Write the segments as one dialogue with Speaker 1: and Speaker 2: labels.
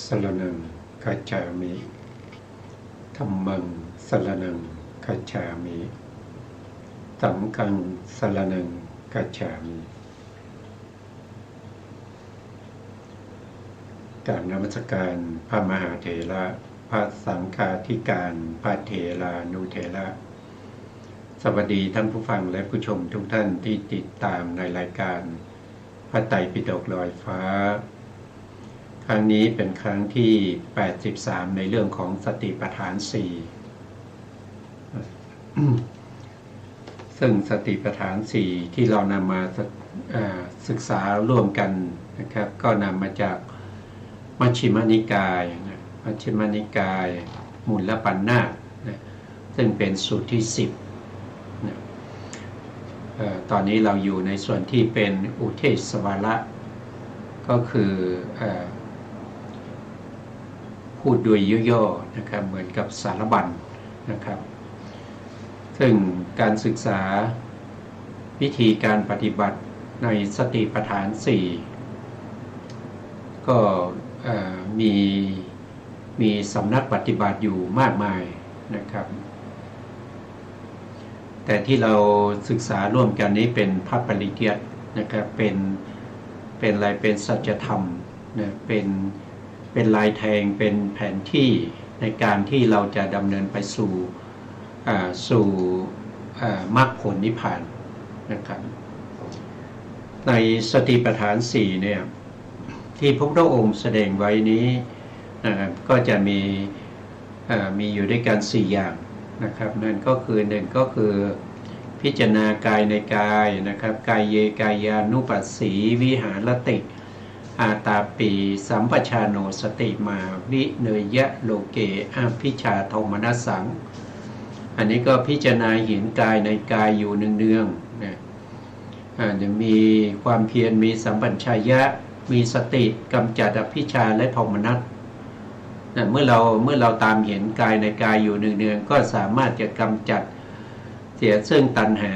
Speaker 1: สรณังคัจฉามิธัมมังสรณังคัจฉามิสังฆังสรณังคัจฉามิกราบนมัสการพระมหาเถระพระสังฆาธิการพระเถรานุเถระสวัสดีท่านผู้ฟังและผู้ชมทุกท่านที่ติดตามในรายการพระไตรปิฎกลอยฟ้าครั้งนี้เป็นครั้งที่ 83 ในเรื่องของสติปัฏฐาน 4 ซึ่งสติปัฏฐาน 4 ที่เรานำมาศึกษาร่วมกันนะครับก็นำมาจากมัชฌิมนิกายมัชฌิมนิกายมูลปัญนาคซึ่งเป็นสูตรที่ 10ตอนนี้เราอยู่ในส่วนที่เป็นอุเทศวาระก็คือพูดโดยย่อๆนะครับเหมือนกับสารบัญนะครับซึ่งการศึกษาวิธีการปฏิบัติในสติปัฏฐาน 4 ก็มีสำนักปฏิบัติอยู่มากมายนะครับแต่ที่เราศึกษาร่วมกันนี้เป็นพระปริยัตินะครับเป็นอะไรเป็นสัจธรรมนะเป็นลายแทงเป็นแผนที่ในการที่เราจะดำเนินไปสู่มรรคผลนิพพานนะครับในสติปัฏฐาน 4 เนี่ยที่พระพุทธองค์แสดงไว้นี้ก็จะมีอยู่ด้วยกัน 4 อย่างนะครับนั่นก็คือ1ก็คือพิจารณากายในกายนะครับกายเยกายานุปัสสีวิหารติอาตาปีสัมปชาโนสติมาวิเนยะโลเกอภิชาโทมนัสสังอันนี้ก็พิจารณาเห็นกายในกายอยู่เนืองๆนะจะมีความเพียรมีสัมปชัญญะมีสติกำจัดอภิชาและโทมนัสเมื่อเราตามเห็นกายในกายอยู่เนืองๆก็สามารถจะกำจัดเสียซึ่งตัณหา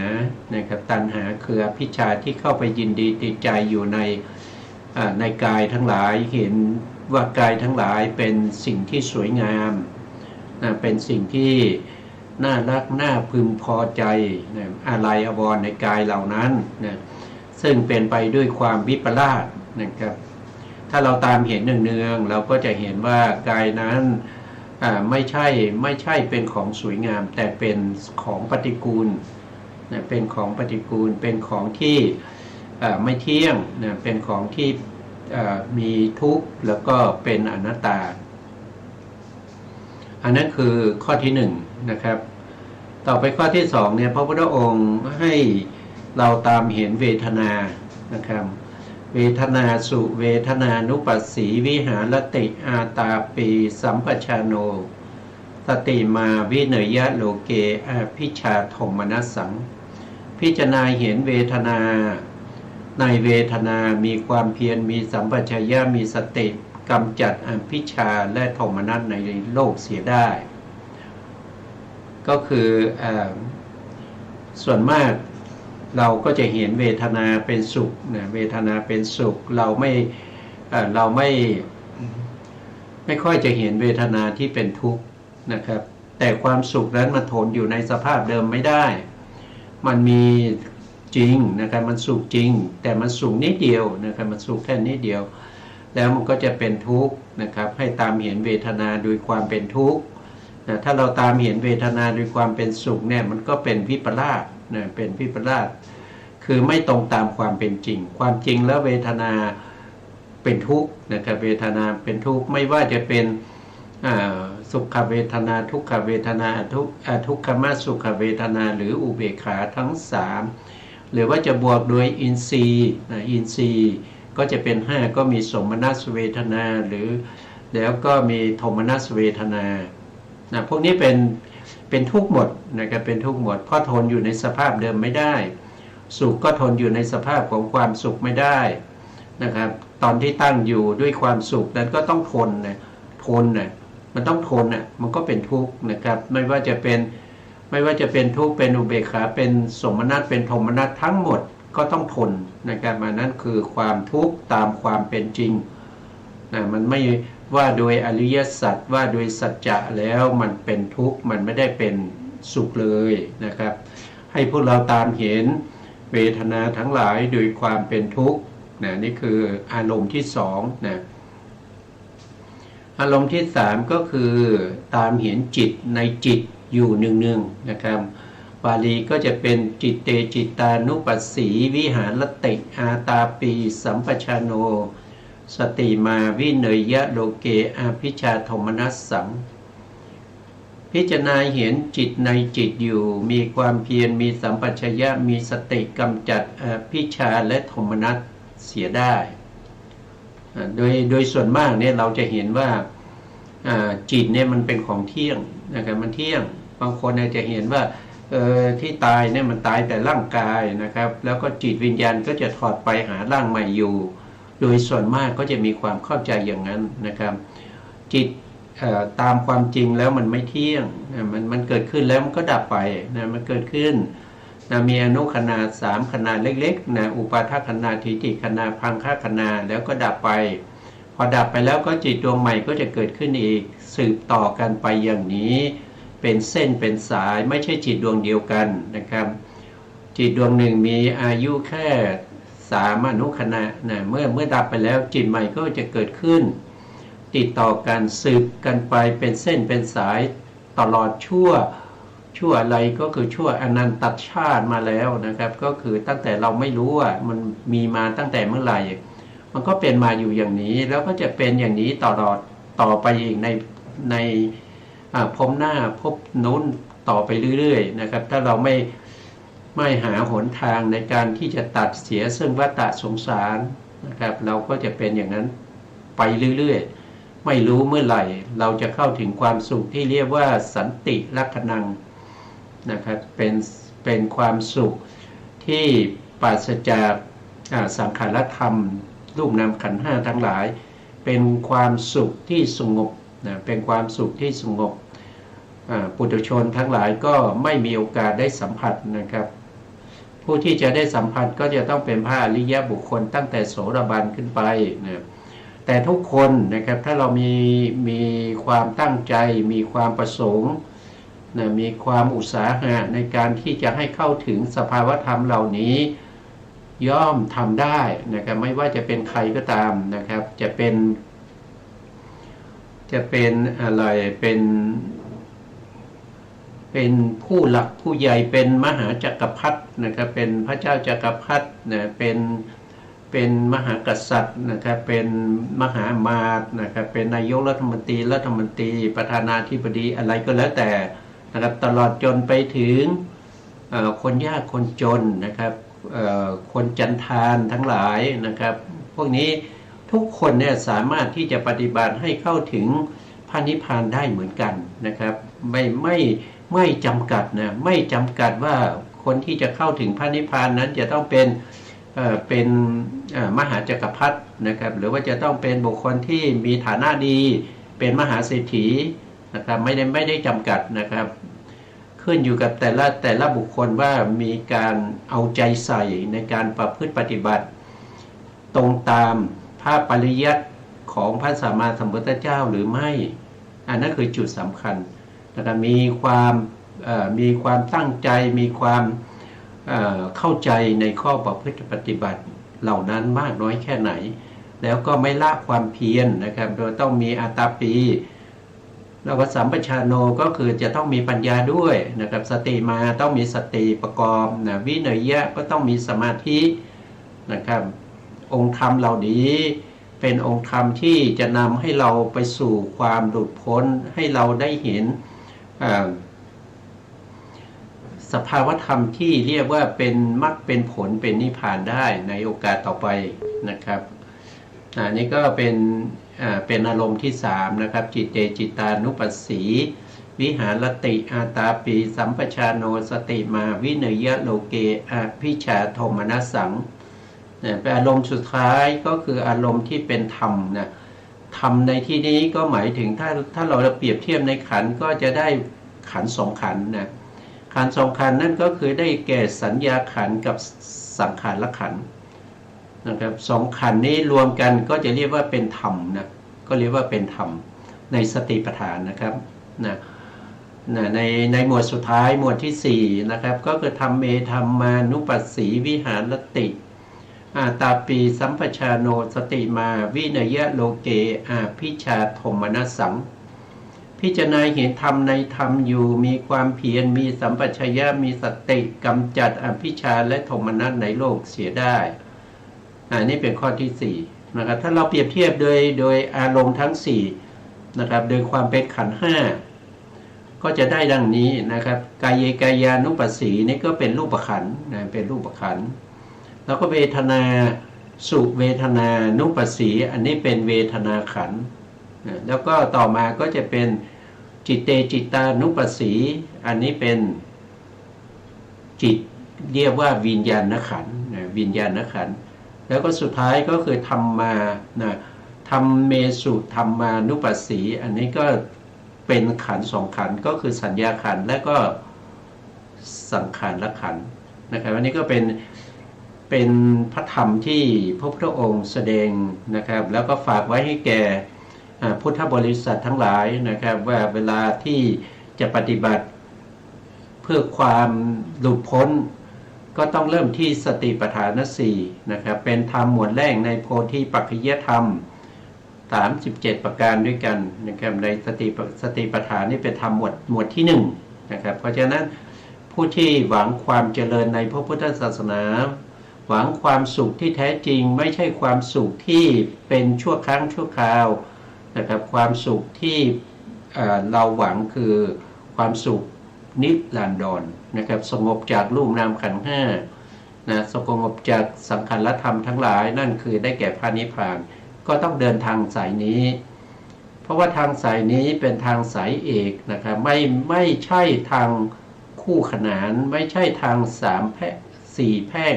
Speaker 1: นะครับตัณหาคืออภิชาที่เข้าไปยินดีติดใจอยู่ในกายทั้งหลายเห็นว่ากายทั้งหลายเป็นสิ่งที่สวยงามเป็นสิ่งที่น่ารักน่าพึงพอใจอะไรอวรในกายเหล่านั้นนะซึ่งเป็นไปด้วยความวิปลาสนะครับถ้าเราตามเห็นเนืองๆเราก็จะเห็นว่ากายนั้นไม่ใช่เป็นของสวยงามแต่เป็นของปฏิกูลนะเป็นของปฏิกูลเป็นของที่ไม่เที่ยงนะเป็นของที่มีทุกข์แล้วก็เป็นอนัตตาอันนั้นคือข้อที่1นะครับต่อไปข้อที่2เนี่ยพระพุทธองค์ให้เราตามเห็นเวทนานะครับเวทนาสุเวทนานุปัสสีวิหารติอาตาปีสัมปชาโนสติมาวิเนยะโลเกอภิชาโทมนัสสังพิจารณาเห็นเวทนาในเวทนามีความเพียรมีสัมปชัญญะมีสติกำจัดอภิชาและโทมนัสในโลกเสียได้ก็คือส่วนมากเราก็จะเห็นเวทนาเป็นสุขนะเวทนาเป็นสุขเราไม่ค่อยจะเห็นเวทนาที่เป็นทุกข์นะครับแต่ความสุขนั้นมันทนอยู่ในสภาพเดิมไม่ได้มันมีจริงนะครับมันสุขจริงแต่มันสุขนิดเดียวนะครับมันสุขแค่นิดเดียวแล้วมันก็จะเป็นทุกข์นะครับให้ตามเห็นเวทนาโดยความเป็นทุกข์นะถ้าเราตามเห็นเวทนาโดยความเป็นสุขเนี่ยมันก็เป็นวิปลาสนะเป็นวิปลาสคือไม่ตรงตามความเป็นจริงความจริงแล้วเวทนาเป็นทุกข์นะครับเวทนาเป็นทุกข์ไม่ว่าจะเป็นสุขเวทนาทุกขเวทนาทุกขมสุขเวทนาหรืออุเบกขาทั้ง3หรือว่าจะบวกโดยอินทรีย์อินทรีย์ก็จะเป็น5ก็มีสมนัสเวทนาหรือแล้วก็มีโทมนัสเวทนาพวกนี้เป็นทุกข์หมดนะครับเป็นทุกข์หมดเพราะทนอยู่ในสภาพเดิมไม่ได้สุขก็ทนอยู่ในสภาพของความสุขไม่ได้นะครับตอนที่ตั้งอยู่ด้วยความสุขนั้นก็ต้องทนมันต้องทนมันก็เป็นทุกข์นะครับไม่ว่าจะเป็นทุกข์เป็นอุเบกขาเป็นสมนัสเป็นโทมนัสทั้งหมดก็ต้องทนนะครับอันนั้นคือความทุกข์ตามความเป็นจริง มัน ว่าโดยอริยสัจว่าโดยสัจจะแล้วมันเป็นทุกข์มันไม่ได้เป็นสุขเลยนะครับให้พวกเราตามเห็นเวทนาทั้งหลายโดยความเป็นทุกข์นะนี่คืออารมณ์ที่สองนะอารมณ์ที่สามก็คือตามเห็นจิตในจิตอยู่เนืองๆนะครับบาลีก็จะเป็นจิตเตจิตานุปัสสีวิหารติอาตาปีสัมปชาโนสติมาวิเนยยะโลเกอาภิชาโทมนัสสังพิจารณาเห็นจิตในจิตอยู่มีความเพียรมีสัมปชัญญะมีสติกำจัดอภิชาและโทมนัสเสียได้โดยส่วนมากเนี่ยเราจะเห็นว่าจิตเนี่ยมันเป็นของเที่ยงนะครับมันเที่ยงบางคนจะเห็นว่าที่ตายเนี่ยมันตายแต่ร่างกายนะครับแล้วก็จิตวิญญาณก็จะถอดไปหาร่างใหม่อยู่โดยส่วนมากก็จะมีความเข้าใจอย่างนั้นนะครับจิตตามความจริงแล้วมันไม่เที่ยงมันเกิดขึ้นแล้วมันก็ดับไปนะมันเกิดขึ้นนะมีอนุขณา3ขณาเล็กๆนะอุปาทขณาทิฏฐิขณาพังคขณาแล้วก็ดับไปพอดับไปแล้วก็จิตดวงใหม่ก็จะเกิดขึ้นอีกสืบต่อกันไปอย่างนี้เป็นเส้นเป็นสายไม่ใช่จิตดวงเดียวกันนะครับจิตดวงหนึ่งมีอายุแค่3อนุขณะนะเมื่อดับไปแล้วจิตใหม่ก็จะเกิดขึ้นติดต่อกันสืบกันไปเป็นเส้นเป็นสายตลอดชั่วอะไรก็คือชั่วอนันตชาติมาแล้วนะครับก็คือตั้งแต่เราไม่รู้ว่ามันมีมาตั้งแต่เมื่อไหร่มันก็เป็นมาอยู่อย่างนี้แล้วก็จะเป็นอย่างนี้ตลอดต่อไปอีกในภพหน้าภพนู้นต่อไปเรื่อยๆนะครับถ้าเราไม่หาหนทางในการที่จะตัดเสียซึ่งวัฏสงสารนะครับเราก็จะเป็นอย่างนั้นไปเรื่อยๆไม่รู้เมื่อไหร่เราจะเข้าถึงความสุขที่เรียกว่าสันติลักขณังนะครับเป็นความสุขที่ปราศจากสังขารธรรมรูปนามขันธ์ห้าทั้งหลายเป็นความสุขที่สงบนะเป็นความสุขที่สงบปุถุชนทั้งหลายก็ไม่มีโอกาสได้สัมผัสนะครับผู้ที่จะได้สัมผัสก็จะต้องเป็นพระอริยบุคคลตั้งแต่โสดาบันขึ้นไปนะแต่ทุกคนนะครับถ้าเรามีความตั้งใจมีความประสงค์นะมีความอุตสาหะในการที่จะให้เข้าถึงสภาวธรรมเหล่านี้ย่อมทำได้นะครับไม่ว่าจะเป็นใครก็ตามนะครับจะเป็นอะไรเป็นผู้หลักผู้ใหญ่เป็นมหาจักรพรรดินะครับเป็นพระเจ้าจักรพรรดินะเป็นมหากษัตริย์นะครับเป็นมหาอมาตย์นะครับเป็นนายกรัฐมนตรีประธานาธิบดีอะไรก็แล้วแต่นะครับตลอดจนไปถึงคนยากคนจนนะครับคนจันทานทั้งหลายนะครับพวกนี้ทุกคนเนี่ยสามารถที่จะปฏิบัติให้เข้าถึงพระนิพพานได้เหมือนกันนะครับไม่จำกัดนะไม่จำกัดว่าคนที่จะเข้าถึงพระนิพพานนั้นจะต้องเป็นมหาจักรพรรดินะครับหรือว่าจะต้องเป็นบุคคลที่มีฐานะดีเป็นมหาเศรษฐีนะครับไม่ได้จำกัดนะครับขึ้นอยู่กับแต่ละบุคคลว่ามีการเอาใจใส่ในการประพฤติปฏิบัติตรงตามพระปริยัติของพระสัมมาสัมพุทธเจ้าหรือไม่อันนั้นคือจุดสำคัญนะครับมีความตั้งใจมีความเข้าใจในข้อประพฤติปฏิบัติเหล่านั้นมากน้อยแค่ไหนแล้วก็ไม่ละความเพียรนะครับโดยต้องมีอาตาปีแล้วก็สัมปชาโนก็คือจะต้องมีปัญญาด้วยนะครับสติมาต้องมีสติประกอบนะวิเนยยะก็ต้องมีสมาธินะครับองค์ธรรมเหล่านี้เป็นองค์ธรรมที่จะนำให้เราไปสู่ความหลุดพ้นให้เราได้เห็นสภาวธรรมที่เรียกว่าเป็นมรรคเป็นผลเป็นนิพพานได้ในโอกาสต่อไปนะครับนี่ก็เป็นอารมณ์ที่3นะครับจิตเตจิตานุปัสสีวิหารติอาตาปีสัมปชาโนสติมาวิเนยยะโลเกอภิชาโทมนัสสังเป็นอารมณ์สุดท้ายก็คืออารมณ์ที่เป็นธรรมนะธรรมในที่นี้ก็หมายถึงถ้าเราเปรียบเทียบในขันธ์ก็จะได้ขันธ์2ขันธ์นะขันธ์2ขันธ์นั่นก็คือได้แก่สัญญาขันธ์กับสังขารขันธ์นะครับ2ขันธ์นี้รวมกันก็จะเรียกว่าเป็นธรรมนะ ก็เรียกว่าเป็นธรรมในสติปัฏฐานนะครับในหมวดสุดท้ายหมวดที่4นะครับก็คือธรรมเมธรรมานุปัสสีวิหารติอาตาปีสัมปชาโนสติมาวินยะโลเกอาพิชาธมมนัสสังพิจารณาเห็นธรรมในธรรมอยู่มีความเพียรมีสัมปชัญญะมีสติกำจัดอภิชาและโทมนัสในโลกเสียได้นี่เป็นข้อที่4นะครับถ้าเราเปรียบเทียบโดยอารมณ์ทั้ง4นะครับโดยความเป็นขันธ์5ก็จะได้ดังนี้นะครับกายเยกายานุปัสสีนี่ก็เป็นรูปขันธ์เป็นรูปขันธ์แล้วก็เวทนาสุเวทนานุปัสสีอันนี้เป็นเวทนาขันธ์แล้วก็ต่อมาก็จะเป็นจิตเตจิตานุปัสสีอันนี้เป็นจิตเรียกว่าวิญญาณขันธ์วิญญาณขันธ์แล้วก็สุดท้ายก็คือธรรมาธรรมเมสุธรรมานุปัสสีอันนี้ก็เป็นขันธ์2ขันธ์ก็คือสัญญาขันธ์และก็สังขารขันธ์นะครับอันนี้ก็เป็นพระธรรมที่พระพุทธองค์แสดงนะครับแล้วก็ฝากไว้ให้แก่พุทธบริษัททั้งหลายนะครับว่าเวลาที่จะปฏิบัติเพื่อความหลุดพ้นก็ต้องเริ่มที่สติปัฏฐาน4นะครับเป็นธรรมหมวดแรกในโพธิปัจจยธรรม37ประการด้วยกันนะครับในสติปัฏฐานนี่เป็นธรรมหมวดที่1นะครับเพราะฉะนั้นผู้ที่หวังความเจริญในพระพุทธศาสนาหวังความสุขที่แท้จริงไม่ใช่ความสุขที่เป็นชั่วครั้งชั่วคราวนะครับความสุขที่เราหวังคือความสุขนิรันดรนะครับสงบจากรูปนามขันธ์5นะสงบจากสังขารธรรมทั้งหลายนั่นคือได้แก่พระนิพพานก็ต้องเดินทางสายนี้เพราะว่าทางสายนี้เป็นทางสายเอกนะครับไม่ใช่ทางคู่ขนานไม่ใช่ทาง4 แพร่ง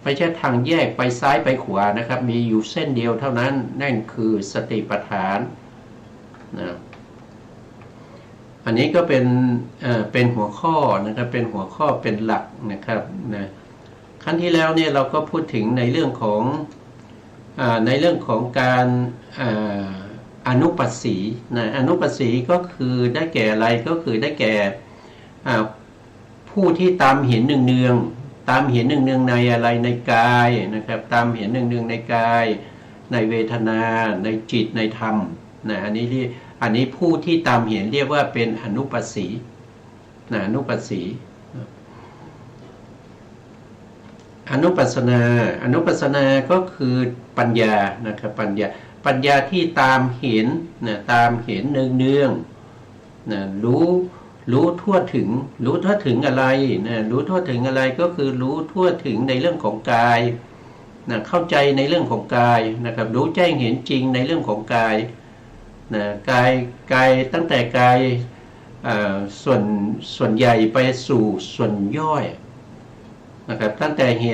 Speaker 1: ไม่ใช่ทางแยกไปซ้ายไปขวานะครับมีอยู่เส้นเดียวเท่านั้นนั่นคือสติปัฏฐานนะอันนี้ก็เป็นหัวข้อนะครับเป็นหัวข้อเป็นหลักนะครับนะครั้งที่แล้วเนี่ยเราก็พูดถึงในเรื่องของการอนุปัสสีนะอนุปัสสีก็คือได้แก่อะไรก็คือได้แก่ผู้ที่ตามเห็นเนืองๆตามเห็นเนืองๆในอะไรในกายนะครับตามเห็นเนืองๆในกายในเวทนาในจิตในธรรมนะอันนี้ผู้ที่ตามเห็นเรียกว่าเป็นอนุปัสสีนะอนุปัสสีอนุปัสนาก็คือปัญญานะครับปัญญาที่ตามเห็นนะตามเห็นเนืองๆนะรู้ทั่วถึงอะไรนะรู้ทั่วถึงอะไรก็คือรู้ทั่วถึงในเรื่องของกายนะเข้าใจในเรื่องของกายนะครับรู้แจ้งเห็นจริงในเรื่องของกายนะกายตั้งแต่กายส่วนใหญ่ไปสู่ส่วนย่อยนะครับตั้งแต่เ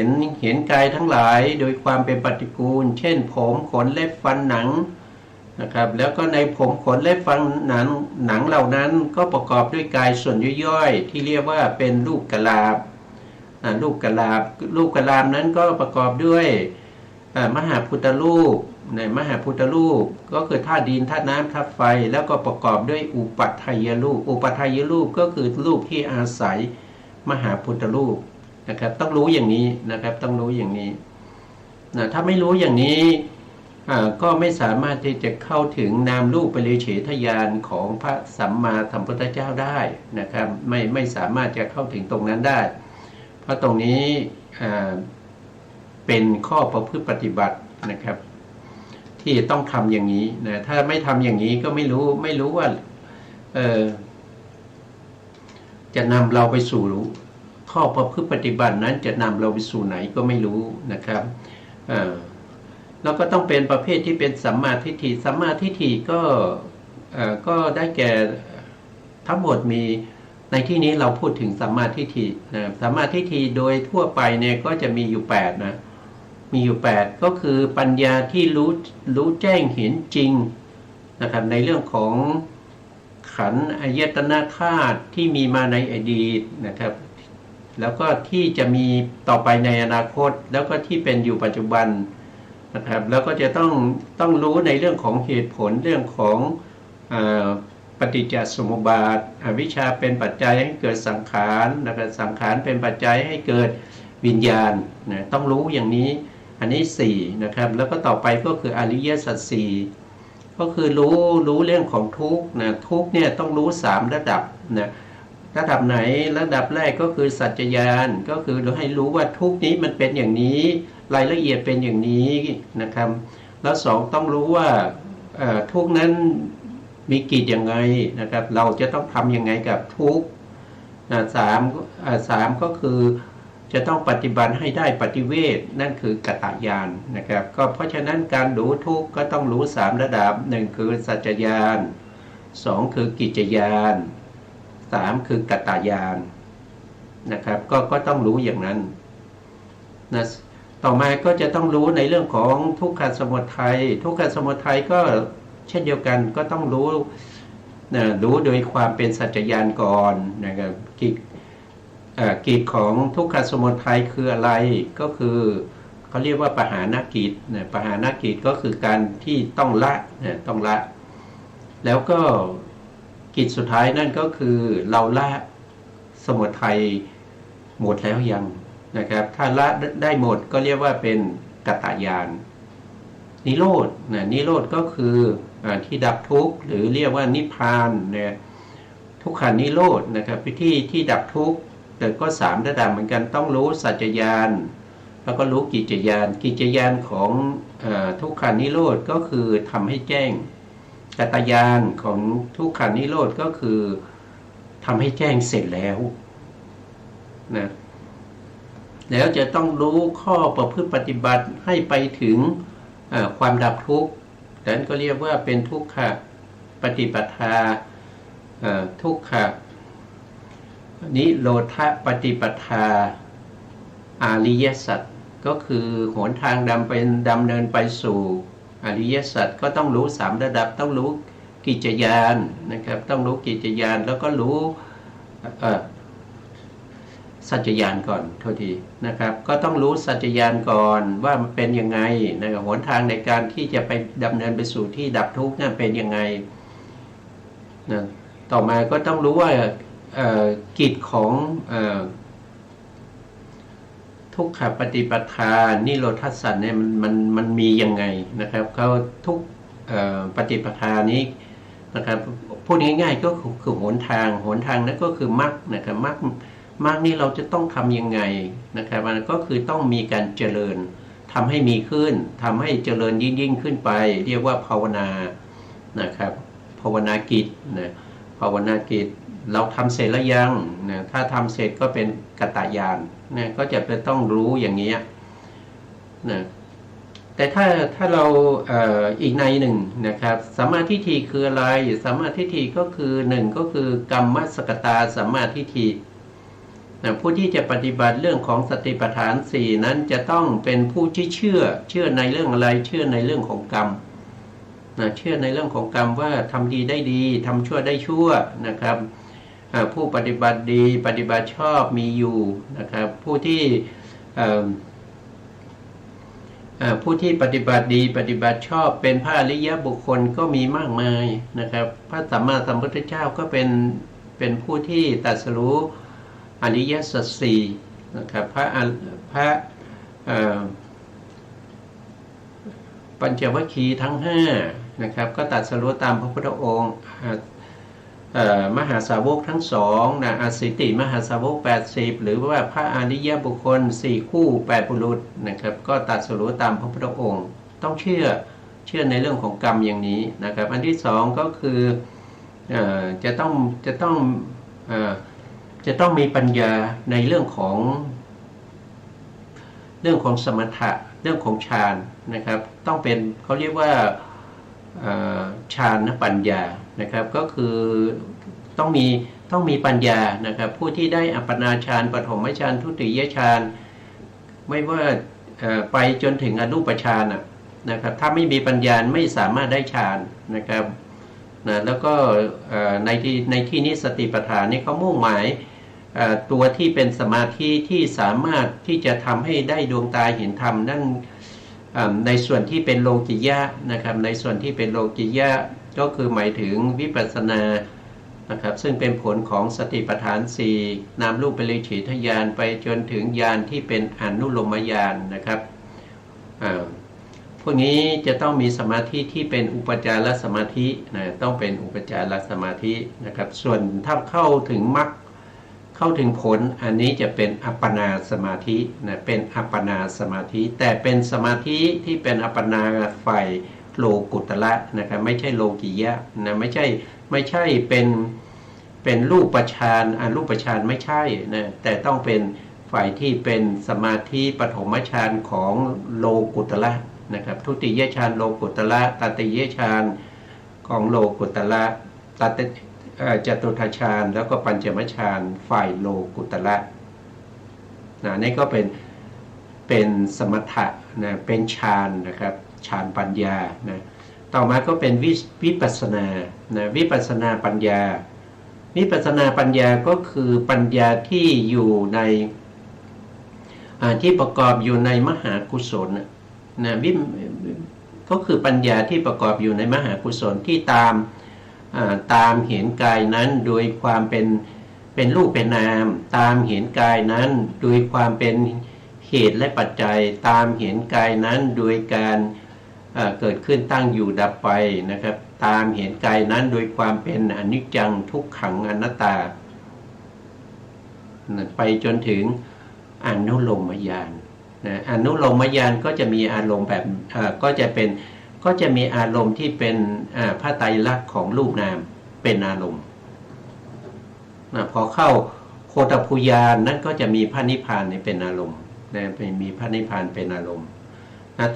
Speaker 1: ห็นกายทั้งหลายโดยความเป็นปฏิกูลเช่นผมขนเล็บฟันหนังนะครับแล้วก็ในผมขนเล็บฟันหนังเหล่านั้นก็ประกอบด้วยกายส่วนย่อยๆที่เรียกว่าเป็นรูปกลาบรูปกลาบนั้นก็ประกอบด้วยมหาพุทธรูปในมหาพุทธรูปก็คือธาตุดินธาตุน้ำธาตุไฟแล้วก็ประกอบด้วยอุปัฏฐัยรูปก็คือรูปที่อาศัยมหาพุทธรูปนะครับต้องรู้อย่างนี้นะครับต้องรู้อย่างนี้นะถ้าไม่รู้อย่างนี้ก็ไม่สามารถที่จะเข้าถึงนามรูปปริเฉทญาณของพระสัมมาสัมพุทธเจ้าได้นะครับไม่สามารถจะเข้าถึงตรงนั้นได้เพราะตรงนี้เป็นข้อประพฤติปฏิบัตินะครับที่ต้องทำอย่างนี้นะถ้าไม่ทำอย่างนี้ก็ไม่รู้ว่าจะนำเราไปสู่ข้อประพฤติปฏิบัตินั้นจะนำเราไปสู่ไหนก็ไม่รู้นะครับแล้วก็ต้องเป็นประเภทที่เป็นสัมมาทิฏฐิสัมมาทิฏฐิก็ได้แก่ทั้งหมดมีในที่นี้เราพูดถึงสัมมาทิฏฐิสัมมาทิฏฐิโดยทั่วไปเนี่ยก็จะมีอยู่8นะมีอยู่8ก็คือปัญญาที่รู้แจ้งเห็นจริงนะครับในเรื่องของขันธ์อายตนะธาตุที่มีมาในอดีตนะครับแล้วก็ที่จะมีต่อไปในอนาคตแล้วก็ที่เป็นอยู่ปัจจุบัน นะครับแล้วก็จะต้องรู้ในเรื่องของเหตุผลเรื่องของเอ่อปฏิจจสมุปบาทอวิชชาเป็นปัจจัยให้เกิดสังขารนะครับสังขารเป็นปัจจัยให้เกิดวิญญาณนะต้องรู้อย่างนี้อันนี้4นะครับแล้วก็ต่อไปก็คืออริยสัจสี่ก็คือรู้เรื่องของทุกข์นะทุกข์เนี่ยต้องรู้3ระดับนะระดับไหนระดับแรกก็คือสัจจญาณก็คือให้รู้ว่าทุกข์นี้มันเป็นอย่างนี้รายละเอียดเป็นอย่างนี้นะครับแล้ว2ต้องรู้ว่าทุกข์นั้นมีกิจยังไงนะครับเราจะต้องทำยังไงกับทุกข์สามก็คือจะต้องปฏิบัติให้ได้ปฏิเวทนั่นคือกัตตญาณนะครับก็เพราะฉะนั้นการรู้ทุกข์ก็ต้องรู้3ระดับ1คือสัจจญาณ2คือกิจญาณ3คือกัตตญาณนะครับก็ต้องรู้อย่างนั้นนะต่อมาก็จะต้องรู้ในเรื่องของทุกขสมุทัยทุกขสมุทัยก็เช่นเดียวกันก็ต้องรู้โดยความเป็นสัจจญาณก่อนนะครับกิจของทุกขสมุทัยคืออะไรก็คือเขาเรียกว่าปหานกิจปหานกิจก็คือการที่ต้องละต้องละแล้วก็กิจสุดท้ายนั่นก็คือเราละสมุทัยหมดแล้วยังนะครับถ้าละได้หมดก็เรียกว่าเป็นกัตตญาณนิโรธนิโรธก็คือที่ดับทุกข์หรือเรียกว่านิพพานเนี่ยทุกขันนิโรธนะครับที่ดับทุกข์แต่ก็3ระดับเหมือนกันต้องรู้สัจจญาณแล้วก็รู้กิจญาณกิจญาณของทุกขันนิโรธก็คือทำให้แจ้งกัตตญาณของทุกขันนิโรธก็คือทำให้แจ้งเสร็จแล้วนะแล้วจะต้องรู้ข้อประพฤติปฏิบัติให้ไปถึงความดับทุกข์นั้นก็เรียกว่าเป็นทุกขปฏิปทาทุกขนิโรธปฏิปทาอริยสัจก็คือหนทางดำเนินไปสู่อริยสัจก็ต้องรู้3ระดับต้องรู้กิจญาณนะครับต้องรู้กิจญาณแล้วก็รู้สัจจญาณก่อนโทษทีนะครับก็ต้องรู้สัจจญาณก่อนว่ามันเป็นยังไงนะครับหนทางในการที่จะไปดำเนินไปสู่ที่ดับทุกข์นั้นเป็นยังไงนะต่อมาก็ต้องรู้ว่ากิจของทุกขปฏิปทานิโรธสัจเนี่ยมันมียังไงนะครับเขาทุกปฏิปทานี้นะครับพูดง่ายๆก็คือหนทางนั้นก็คือมรรคนะครับมรรคนี่เราจะต้องทำยังไงนะครับมันก็คือต้องมีการเจริญทำให้มีขึ้นทำให้เจริญยิ่งขึ้นไปเรียกว่าภาวนานะครับภาวนากิจนะภาวนากิจเราทำเสร็จแล้วยังนะถ้าทำเสร็จก็เป็นกัตตญาณนะก็จะต้องรู้อย่างนี้นะแต่ถ้าเราอีกในหนึ่งนะครับสัมมาทิฏฐิคืออะไรสัมมาทิฏฐิก็คือ1ก็คือกรรมสกตาสัมมาทิฏฐินะผู้ที่จะปฏิบัติเรื่องของสติปัฏฐาน4นั้นจะต้องเป็นผู้ที่เชื่อในเรื่องอะไรเชื่อในเรื่องของกรรมนะเชื่อในเรื่องของกรรมว่าทำดีได้ดีทำชั่วได้ชั่วนะครับผู้ปฏิบัติดีปฏิบัติชอบมีอยู่นะครับผู้ที่ปฏิบัติดีปฏิบัติชอบเป็นพระอริยบุคคลก็มีมากมายนะครับพระสัมมาสัมพุทธเจ้าก็เป็นผู้ที่ตรัสรู้อริยสัจสี่นะครับพระปัญจวัคคีย์ทั้ง5นะครับก็ตรัสรู้ตามพระพุทธองค์มหาสาวกทั้ง2นะอสิติมหาสาวก80หรือว่าพระอริยบุคคล4คู่8บุรุษนะครับก็ตรัสรู้ตามพระพุทธองค์ต้องเชื่อในเรื่องของกรรมอย่างนี้นะครับอันที่2ก็คือจะต้องมีปัญญาในเรื่องของสมถะเรื่องของฌานนะครับต้องเป็นเขาเรียกว่าฌานปัญญานะครับก็คือต้องมีปัญญานะครับผู้ที่ได้อัปปนาฌานปฐมฌานทุติยฌานไม่ว่าไปจนถึงอรูปฌานนะครับถ้าไม่มีปัญญาไม่สามารถได้ฌานนะครับนะแล้วก็ในที่นี้สติปัฏฐานนี่เขามุ่งหมายตัวที่เป็นสมาธิที่สามารถที่จะทำให้ได้ดวงตาเห็นธรรมนั่น ในส่วนที่เป็นโลกิยะนะครับในส่วนที่เป็นโลกิยะก็คือหมายถึงวิปัสสนานะครับซึ่งเป็นผลของสติปัฏฐาน4นามรูปปริฉีทญาณไปจนถึงญาณที่เป็นอนุโลมญาณนะครับพวกนี้จะต้องมีสมาธิที่เป็นอุปจารสมาธินะต้องเป็นอุปจารสมาธินะครับส่วนถ้าเข้าถึงมรรคเข้าถึงผลอันนี้จะเป็นอัปปนาสมาธินะเป็นอัปปนาสมาธิแต่เป็นสมาธิที่เป็นอัปปนาฝ่ายโลกุตระนะครับไม่ใช่โลกิยะนะไม่ใช่เป็นรูปฌานรูปฌานไม่ใช่นะแต่ต้องเป็นฝ่ายที่เป็นสมาธิปฐมฌานของโลกุตระนะครับทุติยฌานโลกุตระตติยฌานของโลกุตระจตุตถฌานแล้วก็ปัญจมฌานฝ่ายโลกุตระนี่ก็เป็นสมถะนะเป็นฌานนะครับฌานปัญญานะต่อมาก็เป็นวิปัสสนานะวิปัสสนาปัญญาวิปัสสนาปัญญาก็คือปัญญาที่อยู่ในที่ประกอบอยู่ในมหากุศลนะก็คือปัญญาที่ประกอบอยู่ในมหากุศลที่ตามเห็นกายนั้นโดยความเป็นรูปเป็นนามตามเห็นกายนั้นโดยความเป็นเหตุและปัจจัยตามเห็นกายนั้นโดยการเกิดขึ้นตั้งอยู่ดับไปนะครับตามเห็นกายนั้นโดยความเป็นอนิจจังทุกขังอนัตตาไปจนถึงอนุโลมญาณอนุโลมญาณก็จะมีอารมณ์แบบก็จะมีอารมณ์ที่เป็นพระไตรลักษณ์ของรูปนามเป็นอารมณ์พอเข้าโคตภูญาณนั้นก็จะมีพระนิพพานเป็นอารมณ์มีพระนิพพานเป็นอารมณ์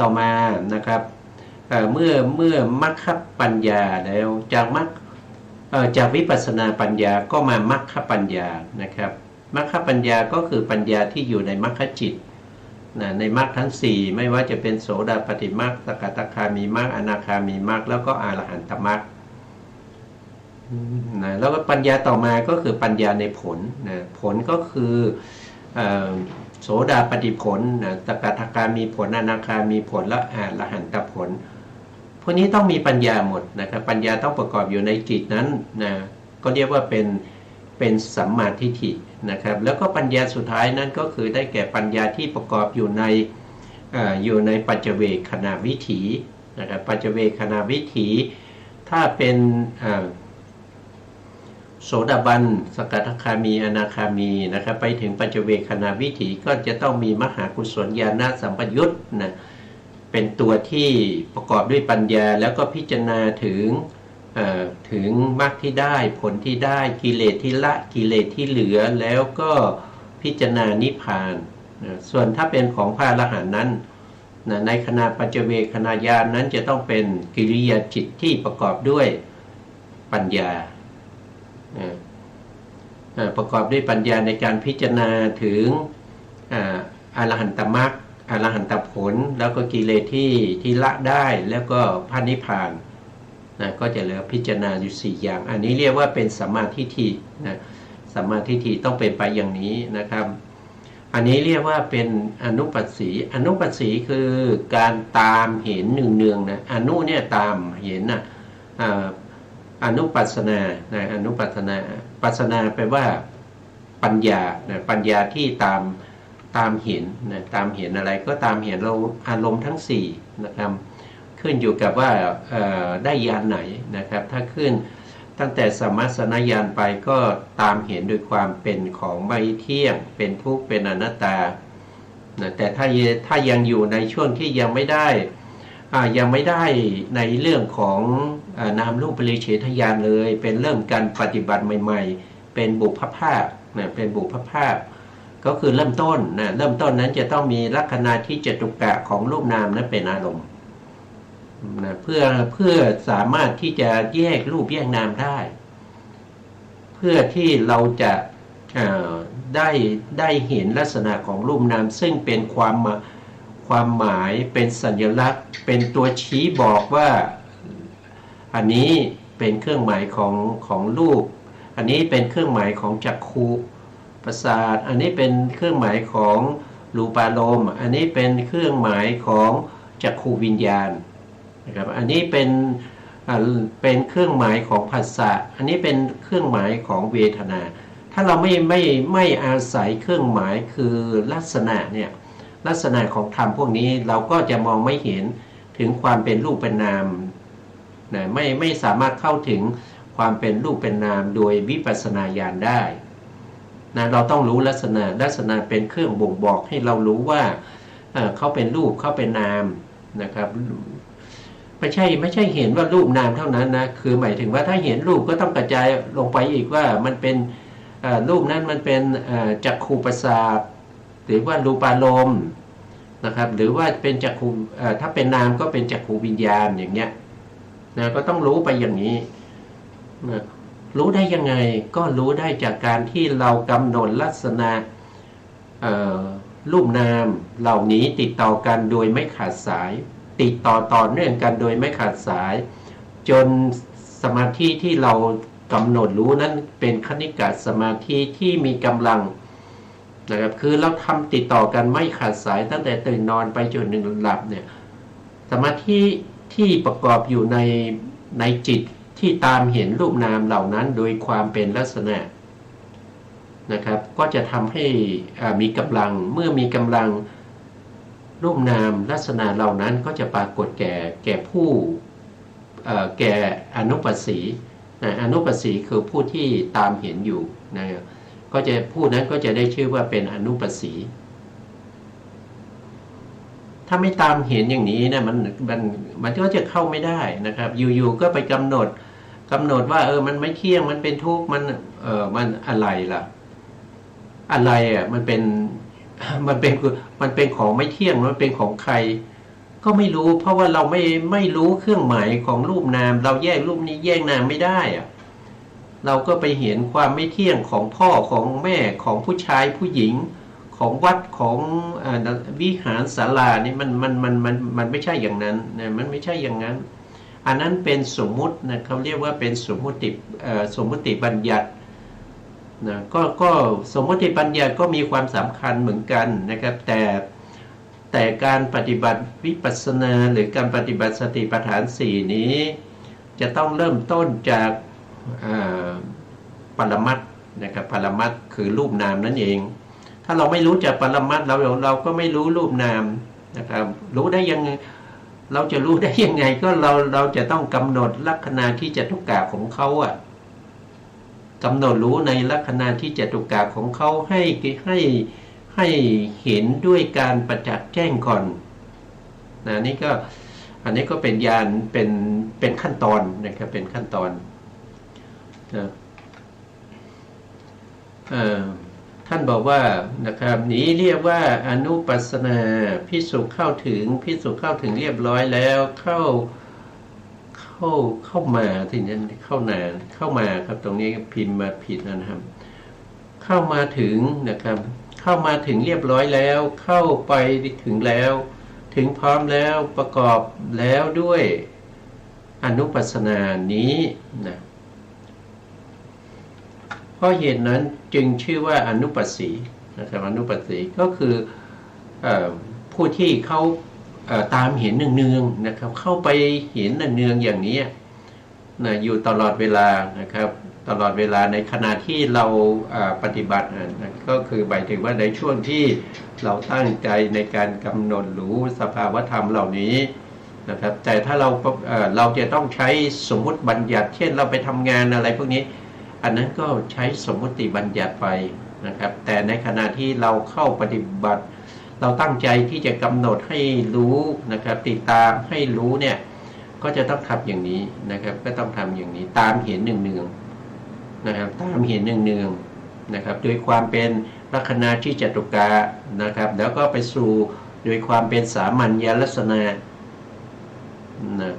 Speaker 1: ต่อมานะครับเมื่อมรรคปัญญาแล้วจากวิปัสสนาปัญญาก็มามรรคปัญญานะครับมรรคปัญญาก็คือปัญญาที่อยู่ในมรรคจิตในมรรคทั้ง4ไม่ว่าจะเป็นโสดาปัตติมรรคสกทาคามีมรรคอนาคามีมรรคแล้วก็อรหันตมรรคแล้วก็ปัญญาต่อมาก็คือปัญญาในผลผลก็คือโสดาปัตติผลสกทาคามีผลอนาคามีผลและอรหันตผลพวกนี้ต้องมีปัญญาหมดนะครับปัญญาต้องประกอบอยู่ในจิตนั้นนะก็เรียกว่าเป็นสัมมาทิฏฐินะครับแล้วก็ปัญญาสุดท้ายนั้นก็คือได้แก่ปัญญาที่ประกอบอยู่ในปัจเจเวคขณวิถีนะครับปัจเจเวคขณวิถีถ้าเป็นโสดาบันสกทาคามีอนาคามีนะครับไปถึงปัจเจเวคขณวิถีก็จะต้องมีมหากุศลญาณสัมปยุตนะเป็นตัวที่ประกอบด้วยปัญญาแล้วก็พิจารณาถึงมรรคที่ได้ผลที่ได้กิเลสที่ละกิเลสที่เหลือแล้วก็พิจารณานิพพานส่วนถ้าเป็นของพระอรหันต์นั้นในขณะปัจเจเวคขณะญาณนั้นจะต้องเป็นกิริยาจิตที่ประกอบด้วยปัญญาประกอบด้วยปัญญาในการพิจารณาถึงอรหันตมรรคอรหันตผลแล้วก็กิเลสที่ละได้แล้วก็พระนิพพานก็จะเหลือพิจารณาอยู่4อย่างอันนี้เรียกว่าเป็นสัมมาทิฏฐิสัมมาทิฏฐิต้องเป็นไปอย่างนี้นะครับอันนี้เรียกว่าเป็นอนุปัสสีอนุปัสสีคือการตามเห็นเนืองๆนะอนุเนี่ยตามเห็นอนุปัสสนาอนุปัสสนาปัสสนาแปลว่าปัญญาปัญญาที่ตามเห็นตามเห็นอะไรก็ตามเห็นเราอารมณ์ทั้ง4นะครับขึ้นอยู่กับว่าได้ญาณไหนนะครับถ้าขึ้นตั้งแต่สมัสนญาณไปก็ตามเห็นโดยความเป็นของไม่เที่ยงเป็นทุกข์เป็นอนัตตาแต่ถ้ายังอยู่ในช่วงที่ยังไม่ได้ในเรื่องของนามรูปปริเฉทญาณเลยเป็นเริ่มการปฏิบัติใหม่ๆเป็นบุพภาคเป็นบุพภาคก็คือเริ่มต้นนั้นจะต้องมีลักษณะที่จตุกะของรูปนามนั้นเป็นอารมณ์เพื่อสามารถที่จะแยกรูปแยกนามได้เพื่อที่เราจะได้เห็นลักษณะของรูปนามซึ่งเป็นความหมายเป็นสัญลักษณ์เป็นตัวชี้บอกว่าอันนี้เป็นเครื่องหมายของรูปอันนี้เป็นเครื่องหมายของจักขุประสาทอันนี้เป็นเครื่องหมายของรูปารมณ์อันนี้เป็นเครื่องหมายของจ จักขูวิญญาณนะครับอันนี้เป็นเครื่องหมายของภาษาอันนี้เป็นเครื่องหมายของเวทนาถ้าเราไม่อาศัยเครื่องหมายคือลักษณะเนี่ยลักษณะของธรรมพวกนี้เราก็จะมองไม่เห็นถึงความเป็นรูปเป็นนามนะไม่สามารถเข้าถึงความเป็นรูปเป็นนามโดยวิปัสสนาญาณได้นะเราต้องรู้ลักษณะเป็นเครื่องบ่งบอกให้เรารู้ว่าเขาเป็นรูปเขาเป็นนามนะครับไม่ใช่เห็นว่ารูปนามเท่านั้นนะคือหมายถึงว่าถ้าเห็นรูปก็ต้องกระจายลงไปอีกว่ามันเป็นรูปนั้นมันเป็นจักขุประสาทหรือว่ารูปารมณ์นะครับหรือว่าเป็นจักขุถ้าเป็นนามก็เป็นจักขุวิญญาณอย่างเงี้ยนะก็ต้องรู้ไปอย่างนี้นะรู้ได้ยังไงก็รู้ได้จากการที่เรากำหนดลักษณะรูปนามเหล่านี้ติดต่อกันโดยไม่ขาดสายติดต่อเนื่องกันโดยไม่ขาดสายจนสมาธิที่เรากำหนดรู้นั้นเป็นคณิกะสมาธิที่มีกำลังนะครับคือเราทำติดต่อกันไม่ขาดสายตั้งแต่ตื่นนอนไปจนถึงหลับเนี่ยสมาธิที่ประกอบอยู่ในจิตที่ตามเห็นรูปนามเหล่านั้นโดยความเป็นลักษณะนะครับก็จะทำให้มีกำลังเมื่อมีกำลังรูปนามลักษณะเหล่านั้นก็จะปรากฏแก่ผู้แก่อนุปัสสีอนุปัสสีคือผู้ที่ตามเห็นอยู่นะครับก็จะผู้นั้นก็จะได้ชื่อว่าเป็นอนุปัสสีถ้าไม่ตามเห็นอย่างนี้นะมันก็จะเข้าไม่ได้นะครับอยู่ๆก็ไปกำหนดว่ามันไม่เที่ยงมันเป็นทุกข์มันอะไรล่ะอะไรมันเป็นของไม่เที่ยงมันเป็นของใครก็ไม่รู้เพราะว่าเราไม่รู้เครื่องหมายของรูปนามเราแยกรูปนี้แยกนามไม่ได้เราก็ไปเห็นความไม่เที่ยงของพ่อของแม่ของผู้ชายผู้หญิงของวัดของวิหารศาลานี่มันไม่ใช่อย่างนั้นนะมันไม่ใช่อย่างนั้นอันนั้นเป็นสมมุตินะเขาเรียกว่าเป็นสมมุติบัญญัตินะก็สมมติบัญญัติก็มีความสำคัญเหมือนกันนะครับแต่การปฏิบัติวิปัสสนาหรือการปฏิบัติสติปัฏฐาน4นี้จะต้องเริ่มต้นจากปรมัตถ์นะครับปรมัตถ์คือรูปนามนั่นเองถ้าเราไม่รู้จักปรมัตถ์เราก็ไม่รู้รูปนามนะครับรู้ได้ยังเราจะรู้ได้ยังไงก็เราจะต้องกำหนดลักษณะที่จตุกะของเขากำหนดรู้ในลักษณะที่จตุกะของเขาให้เห็นด้วยการประจักษ์แจ้งก่อนนะอันนี้ก็เป็นญาณเป็นขั้นตอนนะครับเป็นขั้นตอนนะท่านบอกว่านะครับนี้เรียกว่าอนุปัสสนาภิกษุเข้าถึงเรียบร้อยแล้วเข้ามาที่นั้นเข้ามาครับตรงนี้พิมพ์มาผิดนะครับเข้ามาถึงนะครับเข้ามาถึงเรียบร้อยแล้วเข้าไปถึงแล้วถึงพร้อมแล้วประกอบแล้วด้วยอนุปัสสนานี้นะเพราะเหตุนั้นจึงชื่อว่าอนุปัสสีนะครับอนุปัสสีก็คือผู้ที่เขาตามเห็นเนืองๆนะครับเข้าไปเห็นเนืองๆอย่างนี้นะอยู่ตลอดเวลานะครับตลอดเวลาในขณะที่เราปฏิบัติก็คือหมายถึงว่าในช่วงที่เราตั้งใจในการกำหนดรู้สภาวธรรมเหล่านี้นะครับแต่ถ้าเราจะต้องใช้สมมุติบัญญัติเช่นเราไปทำงานอะไรพวกนี้อันนั้นก็ใช้สมมุติบัญญัติไปนะครับแต่ในขณะที่เราเข้าปฏิบัติเราตั้งใจที่จะกำหนดให้รู้นะครับติดตามให้รู้เนี่ยก็จะต้องทำอย่างนี้นะครับก็ต้องทำอย่างนี้ตามเห็นเนืองๆนะครับตามเห็นเนืองๆนะครับโดยความเป็นลักษณะที่จตุกะนะครับแล้วก็ไปสู่โดยความเป็นสามัญญลักษณะนะ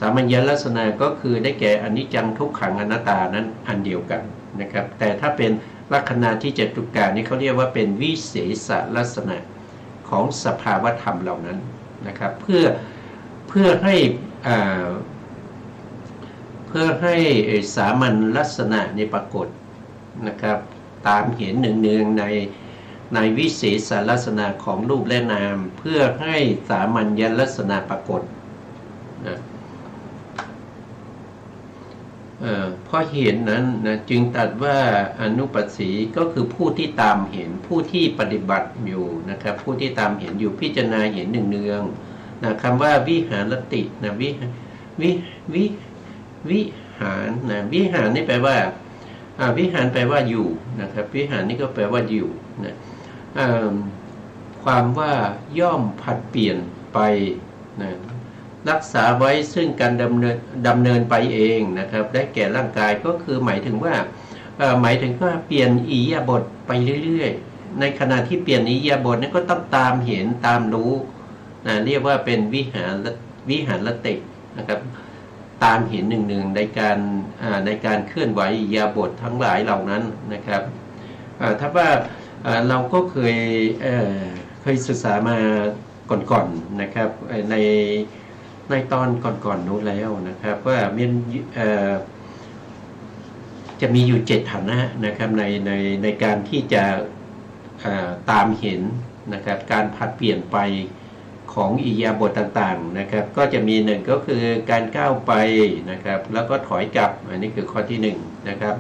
Speaker 1: สามัญญลักษณะก็คือได้แก่อนิจจังทุกขังอนัตตานั้นอันเดียวกันนะครับแต่ถ้าเป็นลักษณะที่จตุกะนี่เขาเรียกว่าเป็นวิเศษลักษณะของสภาวธรรมเหล่านั้นนะครับเพื่อให้สามัญลักษณะในปรากฏนะครับตามเห็นเนืองๆ ในวิเศษลักษณะของรูปและนามเพื่อให้สามัญญลักษณะปรากฏนะเพราะเห็นนั้นนะจึงตรัสว่าอนุปัสสีก็คือผู้ที่ตามเห็นผู้ที่ปฏิบัติอยู่นะครับผู้ที่ตามเห็นอยู่พิจารณาเห็นเนืองๆนะคำว่าวิหารตินะวิหารนะวิหารนี่แปลว่าวิหารแปลว่าอยู่นะครับวิหารนี่ก็แปลว่าอยู่นะความว่าย่อมผัดเปลี่ยนไปนะรักษาไว้ซึ่งการดำเนินไปเองนะครับได้แก่ร่างกายก็คือหมายถึงว่าเปลี่ยนอิริยาบถไปเรื่อยๆในขณะที่เปลี่ยนอิริยาบถนั้นก็ต้องตามเห็นตามรู้นะเรียกว่าเป็นวิหารตินะครับตามเห็นหนึ่งในการเคลื่อนไหวอิริยาบถทั้งหลายเหล่านั้นนะครับถ้าว่าเราก็เคยศึกษามาก่อนๆนะครับในตอนก่อนนู้นแล้วนะครับว่าจะมีอยู่7ฐานะนะครับในการที่จะตามเห็นนะครับการผัดเปลี่ยนไปของอิริยาบถต่างๆนะครับก็จะมี1ก็คือการก้าวไปนะครับแล้วก็ถอยกลับอันนี้คือข้อที่1นะครับ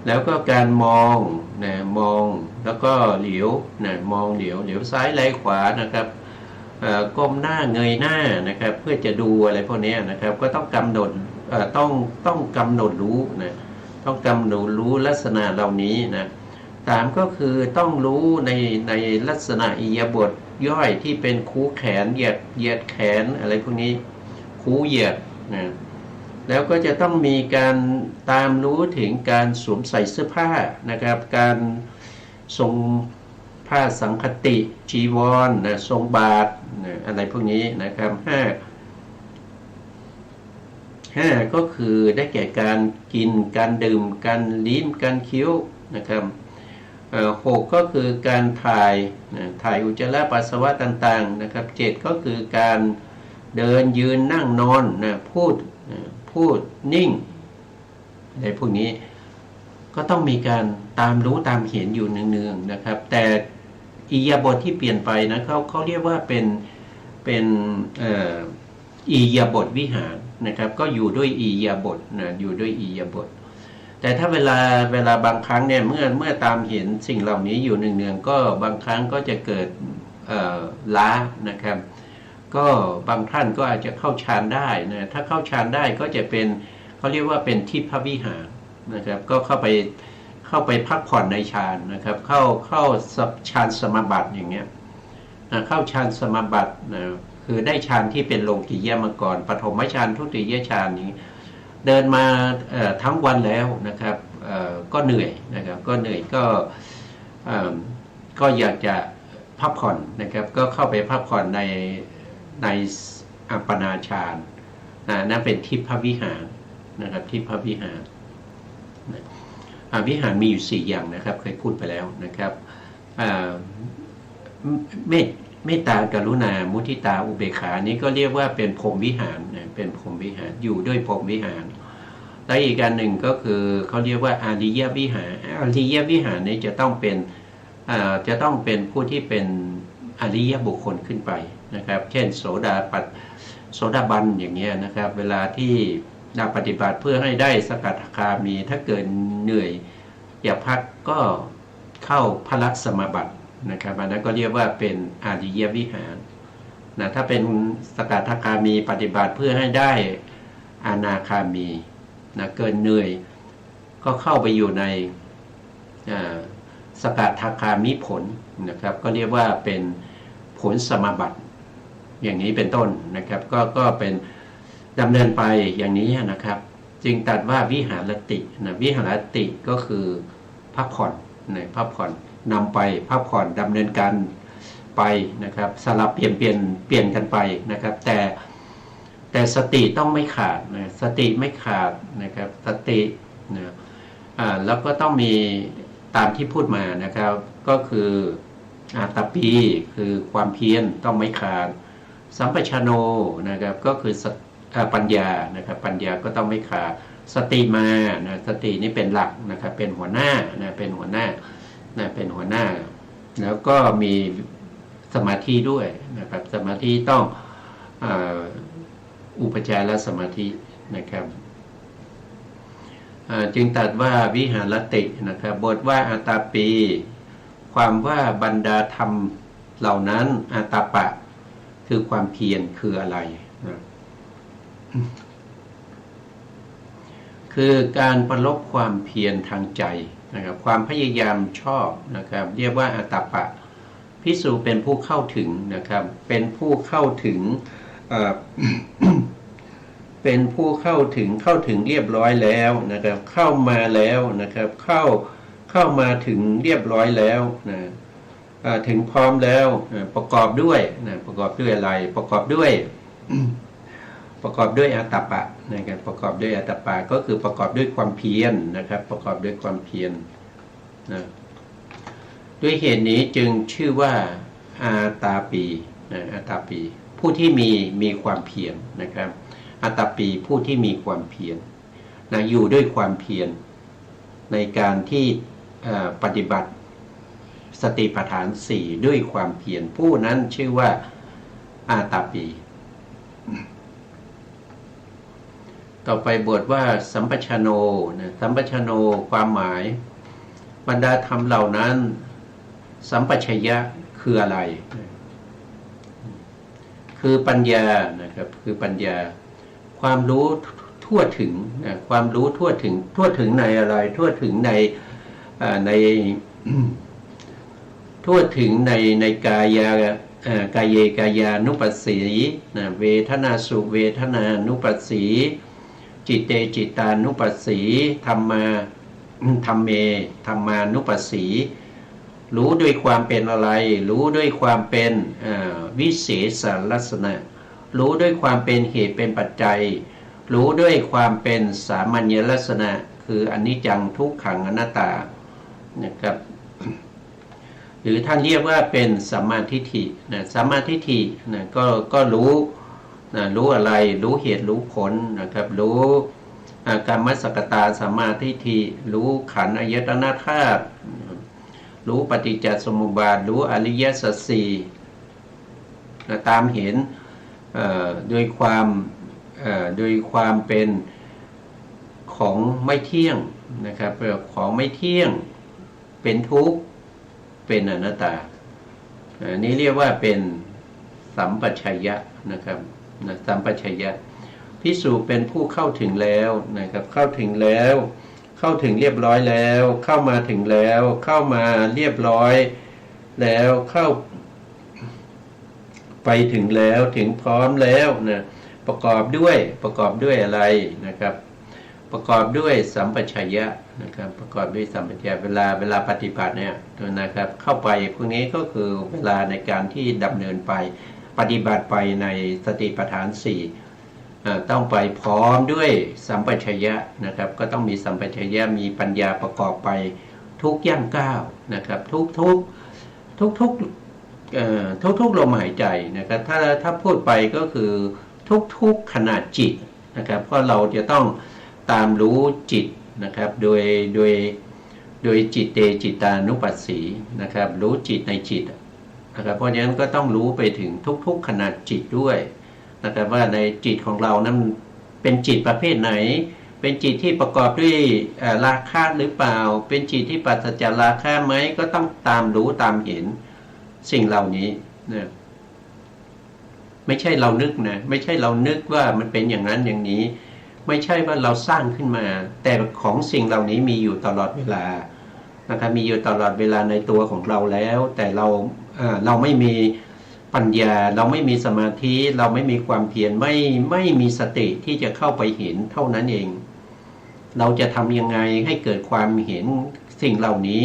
Speaker 1: แล้วก็การมองนะมองแล้วก็เหลียวนะมองเหลียวซ้ายไหลขวานะครับก้มหน้าเงยหน้านะครับเพื่อจะดูอะไรพวกนี้นะครับก็ต้องกำหนดต้องกำหนดรู้นะต้องกำหนดรู้ลักษณะเหล่านี้นะ3ก็คือต้องรู้ในลักษณะอิริยาบถย่อยที่เป็นคูแขนเหยียดแขนอะไรพวกนี้คูเหยียดนะแล้วก็จะต้องมีการตามรู้ถึงการสวมใส่เสื้อผ้านะครับการทรงผ้าสังคติจีวรนะทรงบาตรนะอะไรพวกนี้นะครับ5ก็คือได้แก่การกินการดื่มการลิ้มการเคี้ยวนะครับ6ก็คือการถ่ายอุจจาระปัสสาวะต่างๆนะครับ7ก็คือการเดินยืนนั่งนอนนะพูดนิ่งอะไรพวกนี้ก็ต้องมีการตามรู้ตามเห็นอยู่เนืองๆนะครับแต่อิริยาบถที่เปลี่ยนไปนะเขาเรียกว่าเป็นอิริยาบถวิหารนะครับก็อยู่ด้วยอิริยาบถนะอยู่ด้วยอิริยาบถแต่ถ้าเวลาบางครั้งเนี่ยเมื่อตามเห็นสิ่งเหล่านี้อยู่เนืองๆก็บางครั้งก็จะเกิดล้านะครับก็บางท่านก็อาจจะเข้าฌานได้นะถ้าเข้าฌานได้ก็จะเป็นเขาเรียกว่าเป็นทิพวิหารนะครับก็เข้าไปพักผ่อนในฌานนะครับเข้าฌานสมาบัติอย่างเงี้ยเข้าฌานสมาบัตินะคือได้ฌานที่เป็นโลกิยะมาก่อนปฐมฌานทุติยฌานนี้เดินมาทั้งวันแล้วนะครับก็เหนื่อยนะครับก็เหนื่อยก็อยากจะพักผ่อนนะครับก็เข้าไปพักผ่อนในอัปปนาฌานนั่นเป็นทิพวิหารนะครับทิพวิหารวิหารมีอยู่4อย่างนะครับเคยพูดไปแล้วนะครับเมตตากรุณามุทิตาอุเบกขานี้ก็เรียกว่าเป็นพรหมวิหารนะเป็นพรหมวิหารอยู่ด้วยพรหมวิหารและอีกการหนึ่งก็คือเขาเรียกว่าอริยวิหารอริยวิหารนี้จะต้องเป็นผู้ที่เป็นอริยบุคคลขึ้นไปนะครับเช่นโสดาบันอย่างเงี้ยนะครับเวลาที่เราปฏิบัติเพื่อให้ได้สกัดคามีถ้าเกิดเหนื่อยอยากพักก็เข้าพละสมาบัตินะครับอันนั้นก็เรียกว่าเป็นอริยวิหารนะถ้าเป็นสกัดคามีปฏิบัติเพื่อให้ได้อนาคามีนะเกินเหนื่อยก็เข้าไปอยู่ในสกัดคามิผลนะครับก็เรียกว่าเป็นผลสมาบัติอย่างนี้เป็นต้นนะครับก็เป็นดำเนินไปอย่างนี้นะครับจึงตรัสว่าวิหารตินะวิหารติก็คือพักผ่อนนะพักผ่อนนำไปพักผ่อนดำเนินการไปนะครับสลับเปลี่ยนกันไปนะครับแต่สติต้องไม่ขาดนะสติไม่ขาดนะครับสตินะแล้วก็ต้องมีตามที่พูดมานะครับก็คืออาตปีคือความเพียรต้องไม่ขาดสัมปชัญโนนะครับก็คือปัญญานะครับปัญญาก็ต้องไม่ขาดสติมานะสตินี่เป็นหลักนะครับเป็นหัวหน้านะเป็นหัวหน้านะเป็นหัวหน้า แล้วก็มีสมาธิด้วยนะครับสมาธิต้องอุปจารสมาธินะครับจึงตรัสว่าวิหารตินะครับบทว่าอาตาปีความว่าบรรดาธรรมเหล่านั้นอาตาปะคือความเพียรคืออะไรนะคือการประลบความเพียรทางใจนะครับความพยายามชอบนะครับเรียกว่าอาตาปะภิกษุเป็นผู้เข้าถึงนะครับเป็นผู้เข้าถึง เป็นผู้เข้าถึงเรียบร้อยแล้วนะครับเข้ามาแล้วนะครับเข้ามาถึงเรียบร้อยแล้วนะถึงพร้อมแล้วประกอบด้วยนะประกอบด้วยอะไรประกอบด้วย ประกอบด้วยอาตปะนะครับประกอบด้วยอาตปะก็คือประกอบด้วยความเพียรนะครับประกอบด้วยความเพียรนะด้วยเหตุนี้จึงชื่อว่าอาตาปีนะอาตาปีผู้ที่มีความเพียรนะครับอาตาปีผู้ที่มีความเพียรนะอยู่ด้วยความเพียรในการที่ปฏิบัติสติปัฏฐาน4ด้วยความเพียรผู้นั้นชื่อว่าอาตาปีต่อไปบทว่าสัมปชโนนะสัมปชโนความหมายบรรดาธรรมเหล่านั้นสัมปชัญญะคืออะไรคือปัญญานะครับคือปัญญาความรู้ทั่วถึงนะความรู้ทั่วถึงในอะไรทั่วถึงในทั่วถึงในกายเยกายานุปัสสีนะเวทนาสุเวทนานุปัสสีจิตเตจิตานุปัสสีธรรมเมธรรมานุปัสสีรู้ด้วยความเป็นอะไรรู้ด้วยความเป็นวิเศษลักษณะรู้ด้วยความเป็นเหตุเป็นปัจจัยรู้ด้วยความเป็นสามัญลักษณะคืออนิจจังทุกขังอนัตตานะครับหรือท่านเรียกว่าเป็นสัมมาทิฏฐินะสัมมาทิฏฐินะก็รู้นะรู้อะไรรู้เหตุรู้ผลนะครับรู้กรรมสกตาสัมมาทิฏฐิรู้ขันธ์อายตนะธาตุรู้ปฏิจจสมุปบาทรู้อริยสัจสี่ตามเห็นโดยความเป็นของไม่เที่ยงนะครับของไม่เที่ยงเป็นทุกข์เป็นอนัตตานี้เรียกว่าเป็นสัมปชัญญะนะครับสัมปชัญญะภิกษุเป็นผู้เข้าถึงแล้วนะครับเข้าถึงแล้วเข้าถึงเรียบร้อยแล้วเข้ามาถึงแล้วเข้ามาเรียบร้อยแล้วเข้าไปถึงแล้วถึงพร้อมแล้วนะประกอบด้วยอะไรนะครับประกอบด้วยสัมปชัญญะนะครับประกอบด้วยสัมปชัญญะเวลาปฏิบัติเนี่ยนะครับเข้าไปพวกนี้ก็คือเวลาในการที่ดำเนินไปปฏิบัติไปในสติปัฏฐาน4ต้องไปพร้อมด้วยสัมปชัญญะนะครับก็ต้องมีสัมปชัญญะมีปัญญาประกอบไปทุกย่างก้าวนะครับทุกลมหายใจนะครับถ้าพูดไปก็คือทุกขณะจิตนะครับเพราะเราจะต้องตามรู้จิตนะครับโดยจิตเตจิตานุปัสสีนะครับรู้จิตในจิตนะครับเพราะฉะนั้นก็ต้องรู้ไปถึงทุกขณะจิตด้วยนะครับว่าในจิตของเรานั้นเป็นจิตประเภทไหนเป็นจิตที่ประกอบด้วยราคะหรือเปล่าเป็นจิตที่ปราศจากราคะไหมก็ต้องตามรู้ตามเห็นสิ่งเหล่านี้นะไม่ใช่เรานึกนะไม่ใช่เรานึกว่ามันเป็นอย่างนั้นอย่างนี้ไม่ใช่ว่าเราสร้างขึ้นมาแต่ของสิ่งเหล่านี้มีอยู่ตลอดเวลานะครับมีอยู่ตลอดเวลาในตัวของเราแล้วแต่เราไม่มีปัญญาเราไม่มีสมาธิเราไม่มีความเพียรไม่มีสติที่จะเข้าไปเห็นเท่านั้นเองเราจะทำยังไงให้เกิดความเห็นสิ่งเหล่านี้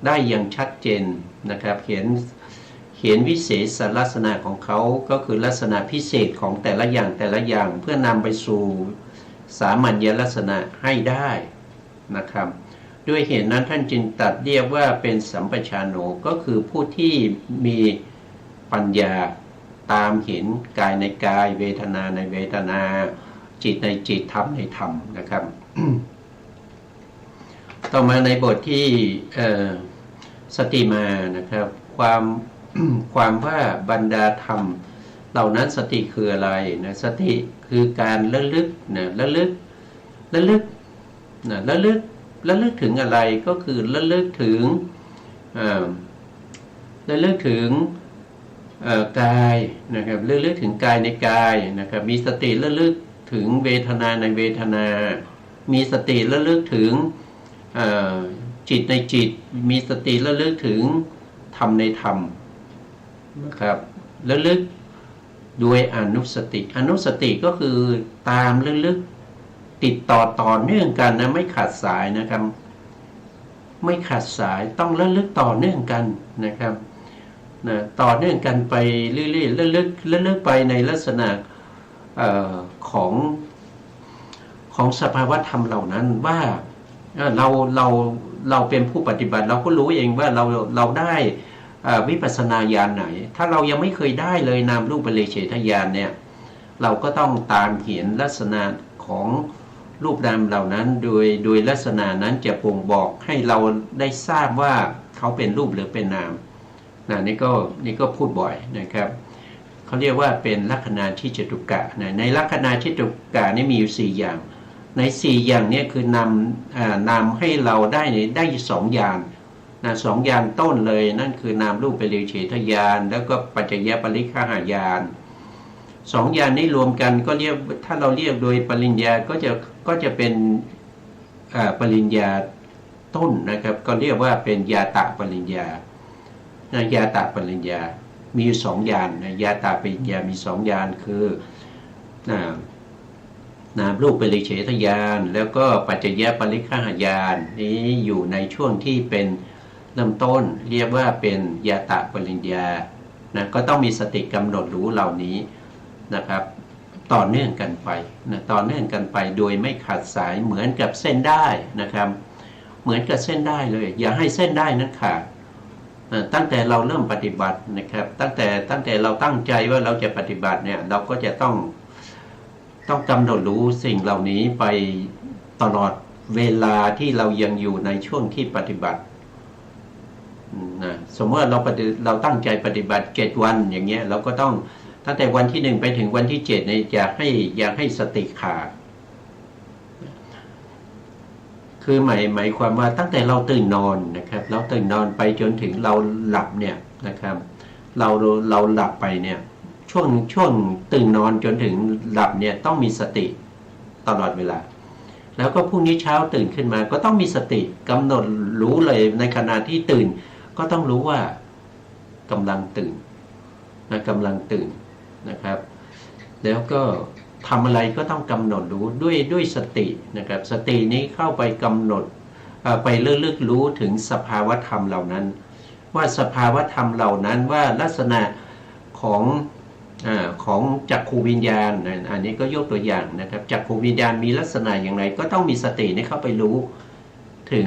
Speaker 1: ได้อย่างชัดเจนนะครับเห็นวิเศษลักษณะของเขาก็คือลักษณะพิเศษของแต่ละอย่างเพื่อนำไปสู่สามัญลักษณะให้ได้นะครับด้วยเหตุนั้นท่านจึงตรัสเรียกว่าเป็นสัมปชานโนก็คือผู้ที่มีปัญญาตามเห็นกายในกายเวทนาในเวทนาจิตในจิตธรรมในธรรมนะครับ ต่อมาในบทที่ สติมานะครับความ ความว่าบรรดาธรรมเหล่านั้นสติคืออะไรนะสติคือการระลึกนะระลึกนะระลึกถึงอะไรก็คือระลึกถึงระลึกถึงกายนะครับระลึกถึงกายในกายนะครับมีสติระลึกถึงเวทนาในเวทนามีสติระลึกถึงจิตในจิตมีสติระลึกถึงธรรมในธรรมนะครับระลึกด้วยอนุสติก็คือตามระลึกติดต่อเนื่องกันนะไม่ขาดสายนะครับไม่ขาดสายต้องระลึกต่อเนื่องกันนะครับนะต่อเนื่องกันไปเรื่อยๆระลึกไปในลักษณะของสภาวะธรรมเหล่านั้นว่าเราเป็นผู้ปฏิบัติเราก็รู้เองว่าเราได้วิปัสสนาญาณไหนถ้าเรายังไม่เคยได้เลยนามรูปปริเฉทญาณเนี่ยเราก็ต้องตามเห็นลักษณะของรูปนามเหล่านั้นโดยลักษณะนั้นจะบ่งบอกให้เราได้ทราบว่าเขาเป็นรูปหรือเป็นนามนี่ก็พูดบ่อยนะครับเขาเรียกว่าเป็นลัคนาทิจตุกะในลัคนาทิจตุกะนี่มีอยู่4อย่างใน4อย่างนี้คือนำให้เราได้2อย่างนะ2อย่างต้นเลยนั่นคือนามรูปปริเฉทญาณแล้วก็ปัจจยปริฆาญาณ2อย่างนี้รวมกันก็เรียกถ้าเราเรียกโดยปริญญาก็จะเป็นปริญญาต้นนะครับก็เรียกว่าเป็นญาตะปริญญานะญาตะปริญญามีอยู่2อย่างนะญาตะปริญญามี2อย่างคือนามรูปปริเฉทญาณแล้วก็ปัจจยปริฆาญาณนี้อยู่ในช่วงที่เป็นเริ่มต้นเรียกว่าเป็นญาตะปริญญานะก็ต้องมีสติกำหนดรู้เหล่านี้นะครับต่อเนื่องกันไปนะต่อเนื่องกันไปโดยไม่ขาดสายเหมือนกับเส้นได้นะครับเหมือนกับเส้นได้เลยอย่าให้เส้นได้นั้นขาดตั้งแต่เราเริ่มปฏิบัตินะครับตั้งแต่เราตั้งใจว่าเราจะปฏิบัติเนี่ยเราก็จะต้องกำหนดรู้สิ่งเหล่านี้ไปตลอดเวลาที่เรายังอยู่ในช่วงที่ปฏิบัตินะสมมติว่าเราตั้งใจปฏิบัติ7วันอย่างเงี้ยเราก็ต้องตั้งแต่วันที่1ไปถึงวันที่7เนี่ยอยากให้สติขาดคือหมายความว่าตั้งแต่เราตื่นนอนนะครับเราตื่นนอนไปจนถึงเราหลับเนี่ยนะครับเราหลับไปเนี่ยช่วงตื่นนอนจนถึงหลับเนี่ยต้องมีสติตลอดเวลาแล้วก็พรุ่งนี้เช้าตื่นขึ้นมาก็ต้องมีสติกำหนดรู้เลยในขณะที่ตื่นก็ต้องรู้ว่ากำลังตื่นนะครับแล้วก็ทำอะไรก็ต้องกำหนดรู้ด้วยสตินะครับสตินี้เข้าไปกำหนดไปเลือกรู้ถึงสภาวธรรมเหล่านั้นว่าสภาวธรรมเหล่านั้นว่าลักษณะของจักขูวิญญาณอันนี้ก็ยกตัวอย่างนะครับจักขูวิญญาณมีลักษณะอย่างไรก็ต้องมีสตินี้เข้าไปรู้ถึง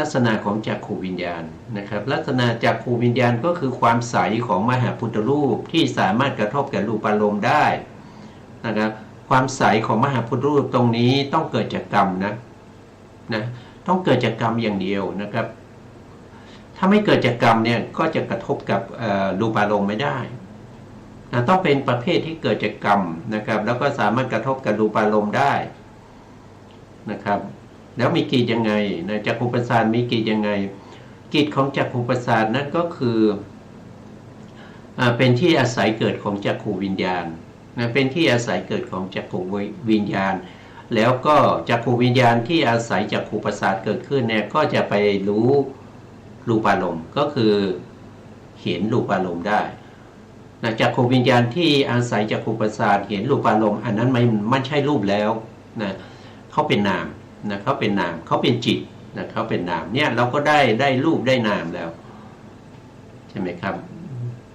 Speaker 1: ลักษณะของจักขูวิญญาณนะครับลักษณะจักขูวิญญาณก็คือความใสของมหาพุทธรูปที่สามารถกระทบกับรูปารมณ์ได้นะครับความใสของมหาพุทธรูปตรงนี้ต้องเกิดจากกรรมนะต้องเกิดจากกรรมอย่างเดียวนะครับถ้าไม่เกิดจากกรรมเนี่ยก็จะกระทบกับรูปารมณ์ไม่ได้นะต้องเป็นประเภทที่เกิดจากกรรมนะครับแล้วก็สามารถกระทบกับรูปารมณ์ได้นะครับแล้วมีกิจยังไงนะจักขุประสาทมีกิจยังไงกิจของจักขุประสาทนั่นก็คือเป็นที่อาศัยเกิดของจักขูวิญญาณนะเป็นที่อาศัยเกิดของจักขูวิญญาณแล้วก็จักขูวิญญาณที่อาศัยจักขุประสาทเกิดขึ้นเนี่ยก็จะไปรู้รูปารมณ์ก็คือเห็นรูปารมณ์ได้นะจักขูวิญญาณที่อาศัยจักขุประสาทเห็นรูปารมณ์อันนั้นไม่ใช่รูปแล้วนะเขาเป็นนามนะเขาเป็นนามเขาเป็นจิตนะเขาเป็นนามเนี่ยเราก็ได้รูปได้นามแล้วใช่ไหมครับ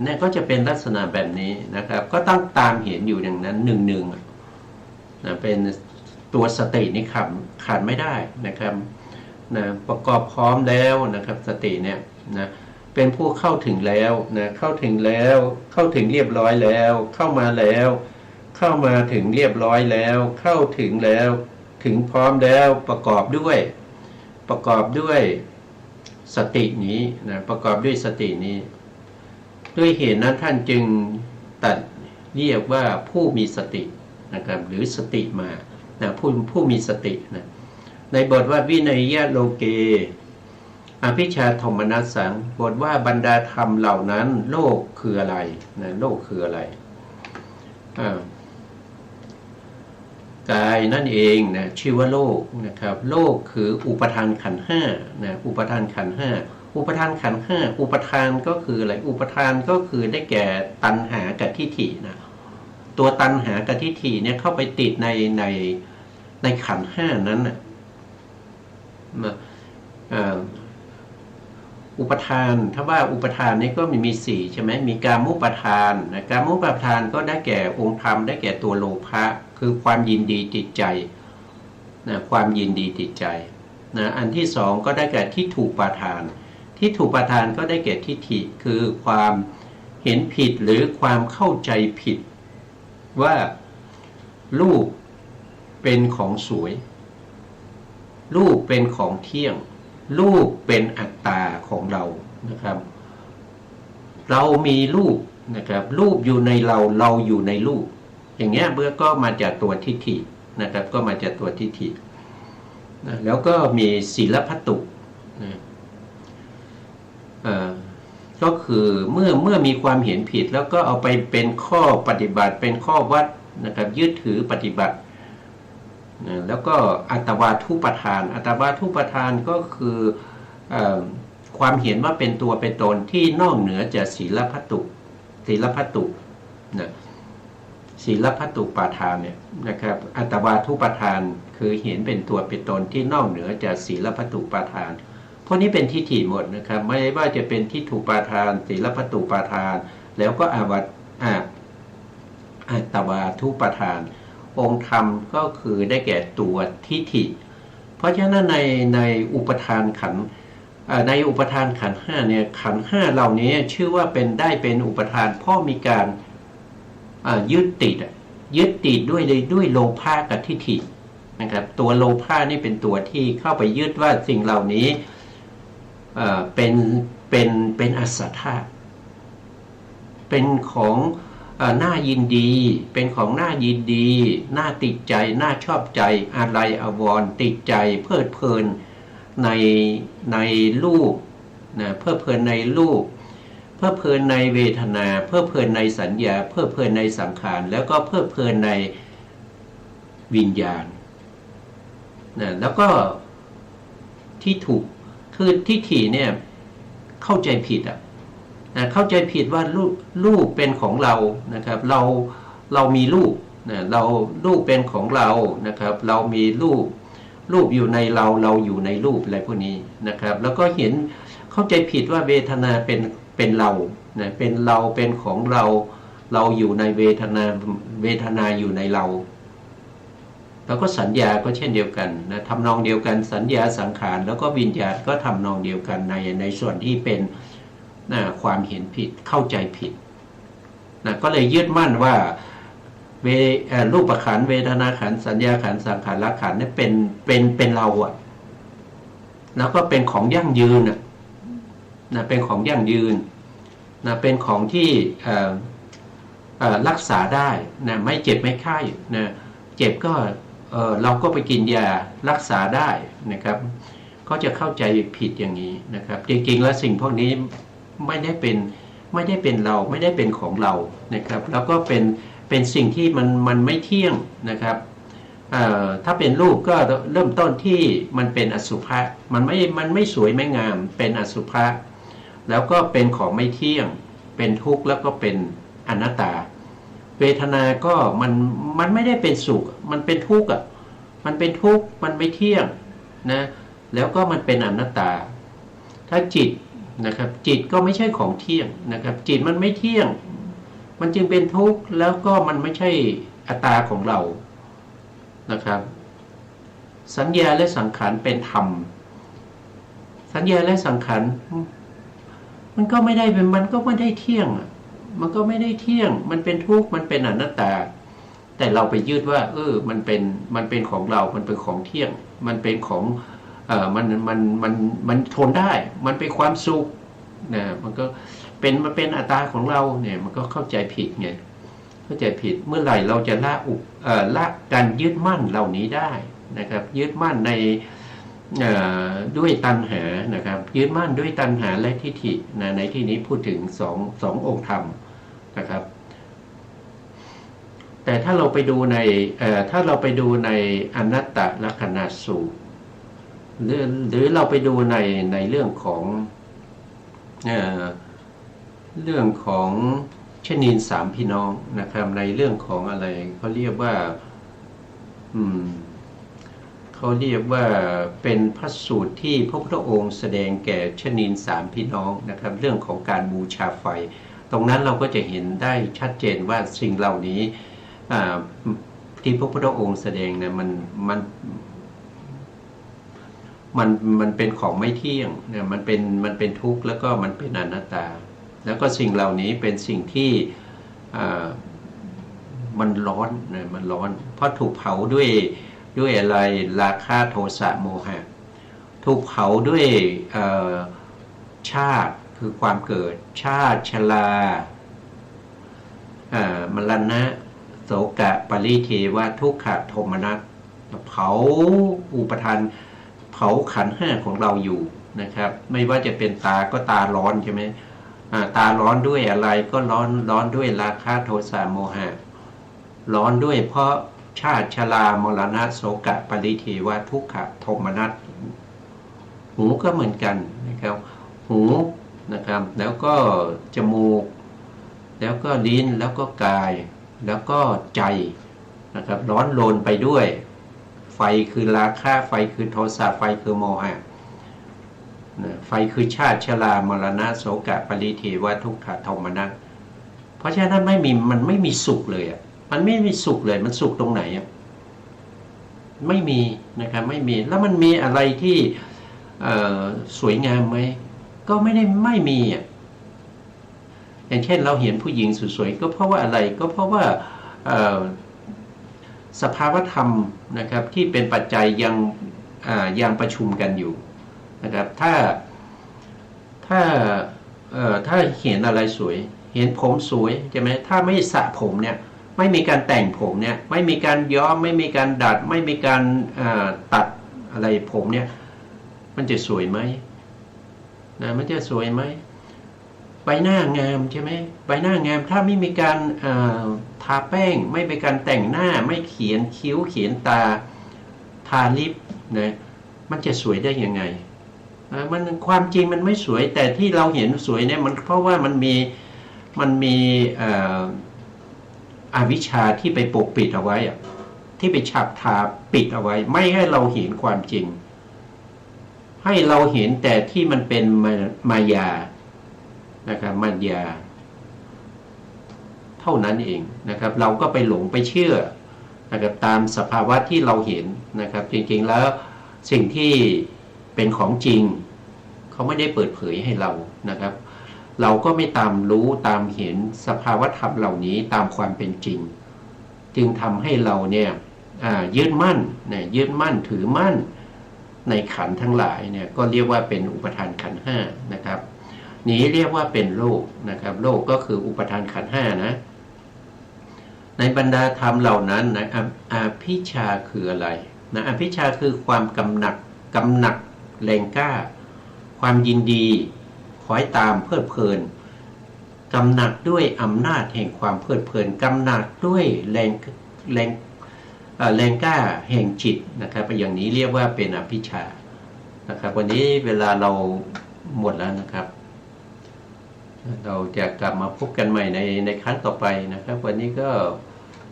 Speaker 1: เนี่ยก็จะเป็นลักษณะแบบนี้นะครับก็ต้องตามเห็นอยู่อย่างนั้นหนึ่งนะเป็นตัวสตินี่ขาดไม่ได้นะครับนะประกอบพร้อมแล้วนะครับสติเนี่ยนะเป็นผู้เข้าถึงแล้วนะเข้าถึงเรียบร้อยแล้วเข้ามาถึงเรียบร้อยแล้วเข้าถึงแล้วถึงพร้อมแล้วประกอบด้วย สตินี้นะประกอบด้วยสตินี้ด้วยเหตุนั้นท่านจึงตัดเรียกว่าผู้มีสตินะครับหรือสติมานะผู้มีสตินะในบทว่าวินัยโลเกอภิชาโทมนัสสังบทว่าบรรดาธรรมเหล่านั้นโลกคืออะไรนะโลกคืออะไรกายนั่นเองนะชื่อว่าโลกนะครับโลกคืออุปทานขันธ์ห้านะอุปทานขันธ์ห้าอุปทานขันธ์ห้าอุปทานก็คืออะไรอุปทานก็คือได้แก่ตัณหากับทิฏฐินะตัวตัณหากับทิฏฐิเนี่ยเข้าไปติดในขันธ์ห้านั้นนะอุปทานถ้าว่าอุปทานนี่ก็มีสี่ใช่ไหมมีกามุปทานนะกามุปทานก็ได้แก่องค์ธรรมได้แก่ตัวโลภะคือความยินดีติดใจนะความยินดีติดใจนะอันที่สองก็ได้แก่ทิฏฐุปาทานทิฏฐุปาทานก็ได้แก่ทิฏฐิคือความเห็นผิดหรือความเข้าใจผิดว่ารูปเป็นของสวยรูปเป็นของเที่ยงรูปเป็นอัตตาของเรานะครับเรามีรูปนะครับรูปอยู่ในเราเราอยู่ในรูปอย่างเงี้ยเมื่อก็มาจากตัวทิฏฐินะครับก็มาจากตัวทิฏฐินะแล้วก็มีศีลพัตตุนะก็คือเมื่อมีความเห็นผิดแล้วก็เอาไปเป็นข้อปฏิบัติเป็นข้อวัดนะครับยึดถือปฏิบัติแล้วก็อัตวาทุปทานอัตวาทุปทานก็คือความเห็นว่าเป็นตัวเป็นตนที่นอกเหนือจากศีลพัตตุนะศีลพัตตุปาทานเนี่ยนะครับอัตวาทุปทานคือเห็นเป็นตัวเป็นตนที่นอกเหนือจากศีลพัตตุปาทานพวกนี้เป็นทิฏฐิหมดนะครับไม่ว่าจะเป็นทิฏฐุปาทานศีลพัตตุปาทานแล้วก็อัตวาทุปทานองค์ธรรมก็คือได้แก่ตัวทิฏฐิเพราะฉะนั้นในอุปทานขันธ์ในอุปทานขันธ์ห้าเนี่ยขันธ์ห้าเหล่านี้ชื่อว่าเป็นอุปทานเพราะมีการยึดติดด้วยโลภะกับทิฏฐินะครับตัวโลภะนี่เป็นตัวที่เข้าไปยึดว่าสิ่งเหล่านี้เป็นอสัทธะเป็นของน่ายินดีเป็นของน่ายินดีน่าติดใจน่าชอบใจอะไรอาวรณ์ติดใจเพลิดเพลินในรูปนะเพลิดเพลินในรูปเพลิดเพลินในเวทนาเพลิดเพลินในสัญญาเพลิดเพลินในสังขารแล้วก็เพลิดเพลินในวิญญาณนะแล้วก็ที่ถูกคือทิฏฐิเนี่ยเข้าใจผิดเข้าใจผิดว่ารูปเป็นของเรานะครับเรามีรูปนะรูปเป็นของเรานะครับเรามีรูปอยู่ในเราอยู่ในรูปอะไรพวกนี้นะครับแล้วก็เห็นเข้าใจผิดว่าเวทนาเป็นเรานะเป็นเราเป็นของเราอยู่ในเวทนาอยู่ในเราแล้วก็สัญญาก็เช่นเดียวกันนะทำนองเดียวกันสัญญาสังขารแล้วก็วิญญาณก็ทำนองเดียวกันในส่วนที่เป็นความเห็นผิดเข้าใจผิดนะก็เลยยึดมั่นว่ารูปขันธ์เวทนาขันธ์สัญญาขันธ์สังขารขันธ์นี่เป็นเราแล้วก็เป็นของยั่งยืนนะเป็นของยั่งยืนนะเป็นของที่รักษาได้นะไม่เจ็บไม่ไข้นะเจ็บก็เราก็ไปกินยารักษาได้นะครับก็จะเข้าใจผิดอย่างนี้นะครับจริงๆแล้วสิ่งพวกนี้ไม่ได้เป็นเราไม่ได้เป็นของเรานะครับแล้วก็เป็นสิ่งที่มันไม่เที่ยงนะครับถ้าเป็นรูปก็เริ่มต้นที่มันเป็นอสุภะมันไม่สวยไม่งามเป็นอสุภะแล้วก็เป็นของไม่เที่ยงเป็นทุกข์แล้วก็เป็นอนัตตาเวทนาก็มันไม่ได้เป็นสุขมันเป็นทุกข์มันเป็นทุกข์มันไม่เที่ยงนะแล้วก็มันเป็นอนัตตาถ้าจิตนะครับจิตก็ไม่ใช่ของเที่ยงนะครับจิตมันไม่เที่ยงมันจึงเป็นทุกข์แล้วก็มันไม่ใช่อัตตาของเรานะครับสัญญาและสังขารเป็นธรรมสัญญาและสังขารมันก็ไม่ได้เที่ยงมันก็ไม่ได้เที่ยงมันเป็นทุกข์มันเป็นอนัตตาแต่เราไปยึดว่ามันเป็นของเรามันเป็นของเที่ยงมันเป็นของ มันทนได้มันเป็นความสุขนะมันเป็นอัตตาของเราเนี่ยมันก็เข้าใจผิดไงเข้าใจผิดเมื่อไหร่เราจะละการยึดมั่นเหล่านี้ได้นะครับยึดมั่นในด้วยตัณหานะครับยึดมั่นด้วยตัณหาและทิฏฐินะในที่นี้พูดถึงสององค์ธรรมนะครับแต่ถ้าเราไปดูในอนัตตลักขณสูตรหรือเราไปดูในเรื่องของชนีนสามพี่น้องนะครับในเรื่องของอะไรเขาเรียกว่าเป็นพระสูตรที่พระพุทธองค์แสดงแก่ชนีนสามพี่น้องนะครับเรื่องของการบูชาไฟตรงนั้นเราก็จะเห็นได้ชัดเจนว่าสิ่งเหล่านี้ที่พระพุทธองค์แสดงนะมันเป็นของไม่เที่ยงเนี่ยมันเป็นทุกข์แล้วก็มันเป็นอนัตตาแล้วก็สิ่งเหล่านี้เป็นสิ่งที่มันร้อนนะมันร้อนเพราะถูกเผาด้วยอะไรราคะโทสะโมหะถูกเผาด้วยชาติคือความเกิดชาติชรามรณะโสกะปริเทวะทุกขโทมนัสเผาอุปทานเผาขันธ์ห้าของเราอยู่นะครับไม่ว่าจะเป็นตาก็ตาร้อนใช่ไหมตาร้อนด้วยอะไรก็ร้อนด้วยราคะโทสะโมหะร้อนด้วยเพราะชาติชรามรณะโสกะปริเทวะทุกขโทมนัสหูก็เหมือนกันนะครับหูนะครับแล้วก็จมูกแล้วก็ลิ้นแล้วก็กายแล้วก็ใจนะครับร้อนรนไปด้วยไฟคือราคะไฟคือโทสะไฟคือโมหะไฟคือชาติชรามรณะโสกะปริเทวะทุกขโทมนัสเพราะฉะนั้นมันไม่มีสุขเลยอ่ะมันไม่มีสุขเลยมันสุขตรงไหนอ่ะไม่มีนะครับไม่มีแล้วมันมีอะไรที่สวยงามไหมก็ไม่มีอ่ะอย่างเช่นเราเห็นผู้หญิงสวยๆก็เพราะว่าอะไรก็เพราะว่าสภาวธรรมนะครับที่เป็นปัจจัยยังประชุมกันอยู่นะครับถ้าเห็นอะไรสวยเห็นผมสวยใช่ไหมถ้าไม่สระผมเนี่ยไม่มีการแต่งผมเนี่ยไม่มีการย้อมไม่มีการดัดไม่มีการตัดอะไรผมเนี่ยมันจะสวยไหมนะมันจะสวยไหมใบหน้างามใช่ไหมใบหน้างามถ้าไม่มีการทาแป้งไม่มีการแต่งหน้าไม่เขียนคิ้วเขียนตาทาลิปนะมันจะสวยได้ยังไงมันความจริงมันไม่สวยแต่ที่เราเห็นสวยเนี่ยมันเพราะว่ามันมีอวิชชาที่ไปปกปิดเอาไว้ที่ไปฉับทาปิดเอาไว้ไม่ให้เราเห็นความจริงให้เราเห็นแต่ที่มันเป็นมายานะครับมายาเท่านั้นเองนะครับเราก็ไปหลงไปเชื่อนะครับตามสภาวะที่เราเห็นนะครับจริงๆแล้วสิ่งที่เป็นของจริงเขาไม่ได้เปิดเผยให้เรานะครับเราก็ไม่ตามรู้ตามเห็นสภาวะธรรมเหล่านี้ตามความเป็นจริงจึงทำให้เราเนี่ยยึดมั่นถือมั่นในขันธ์ทั้งหลายเนี่ยก็เรียกว่าเป็นอุปทานขันธ์ห้านะครับนี้เรียกว่าเป็นโลกนะครับโลกก็คืออุปทานขันธ์ห้านะในบรรดาธรรมเหล่านั้นนะอภิชาคืออะไรนะอภิชาคือความกำหนัดแรงกล้าความยินดีคอยตามเพลิดเพลินกำหนัดด้วยอำนาจแห่งความเพลิดเพลินกำหนัดด้วยแรงกล้าแห่งจิตนะครับอย่างนี้เรียกว่าเป็นอภิชานะครับวันนี้เวลาเราหมดแล้วนะครับเราจะกลับมาพบกันใหม่ในครั้งต่อไปนะครับวันนี้ก็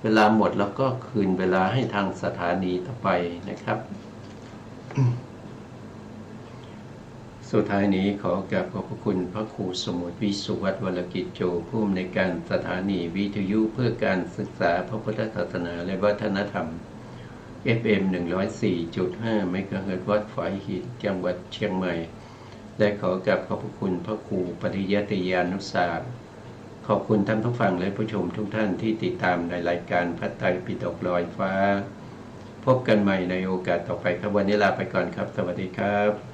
Speaker 1: เวลาหมดแล้วก็คืนเวลาให้ทางสถานีต่อไปนะครับสุดท้ายนี้ขอกราบขอบพระคุณพระครูสมุทรวิสุวัฒน์วรกิจโจผู้อำนวยการสถานีวิทยุเพื่อการศึกษาพระพุทธศาสนาและวัฒนธรรม FM 104.5 เมกะเฮิรตซ์วัดฝายหินจังหวัดเชียงใหม่และขอกราบขอบพระคุณพระครูปริยัติยานุสาสตร์ขอบคุณท่านผู้ฟังและผู้ชมทุกท่านที่ติดตามในรายการพระไตรปิฎกลอยฟ้าพ พบกันใหม่ในโอกาสต่อไปครับวันนี้ลาไปก่อนครับสวัสดีครับ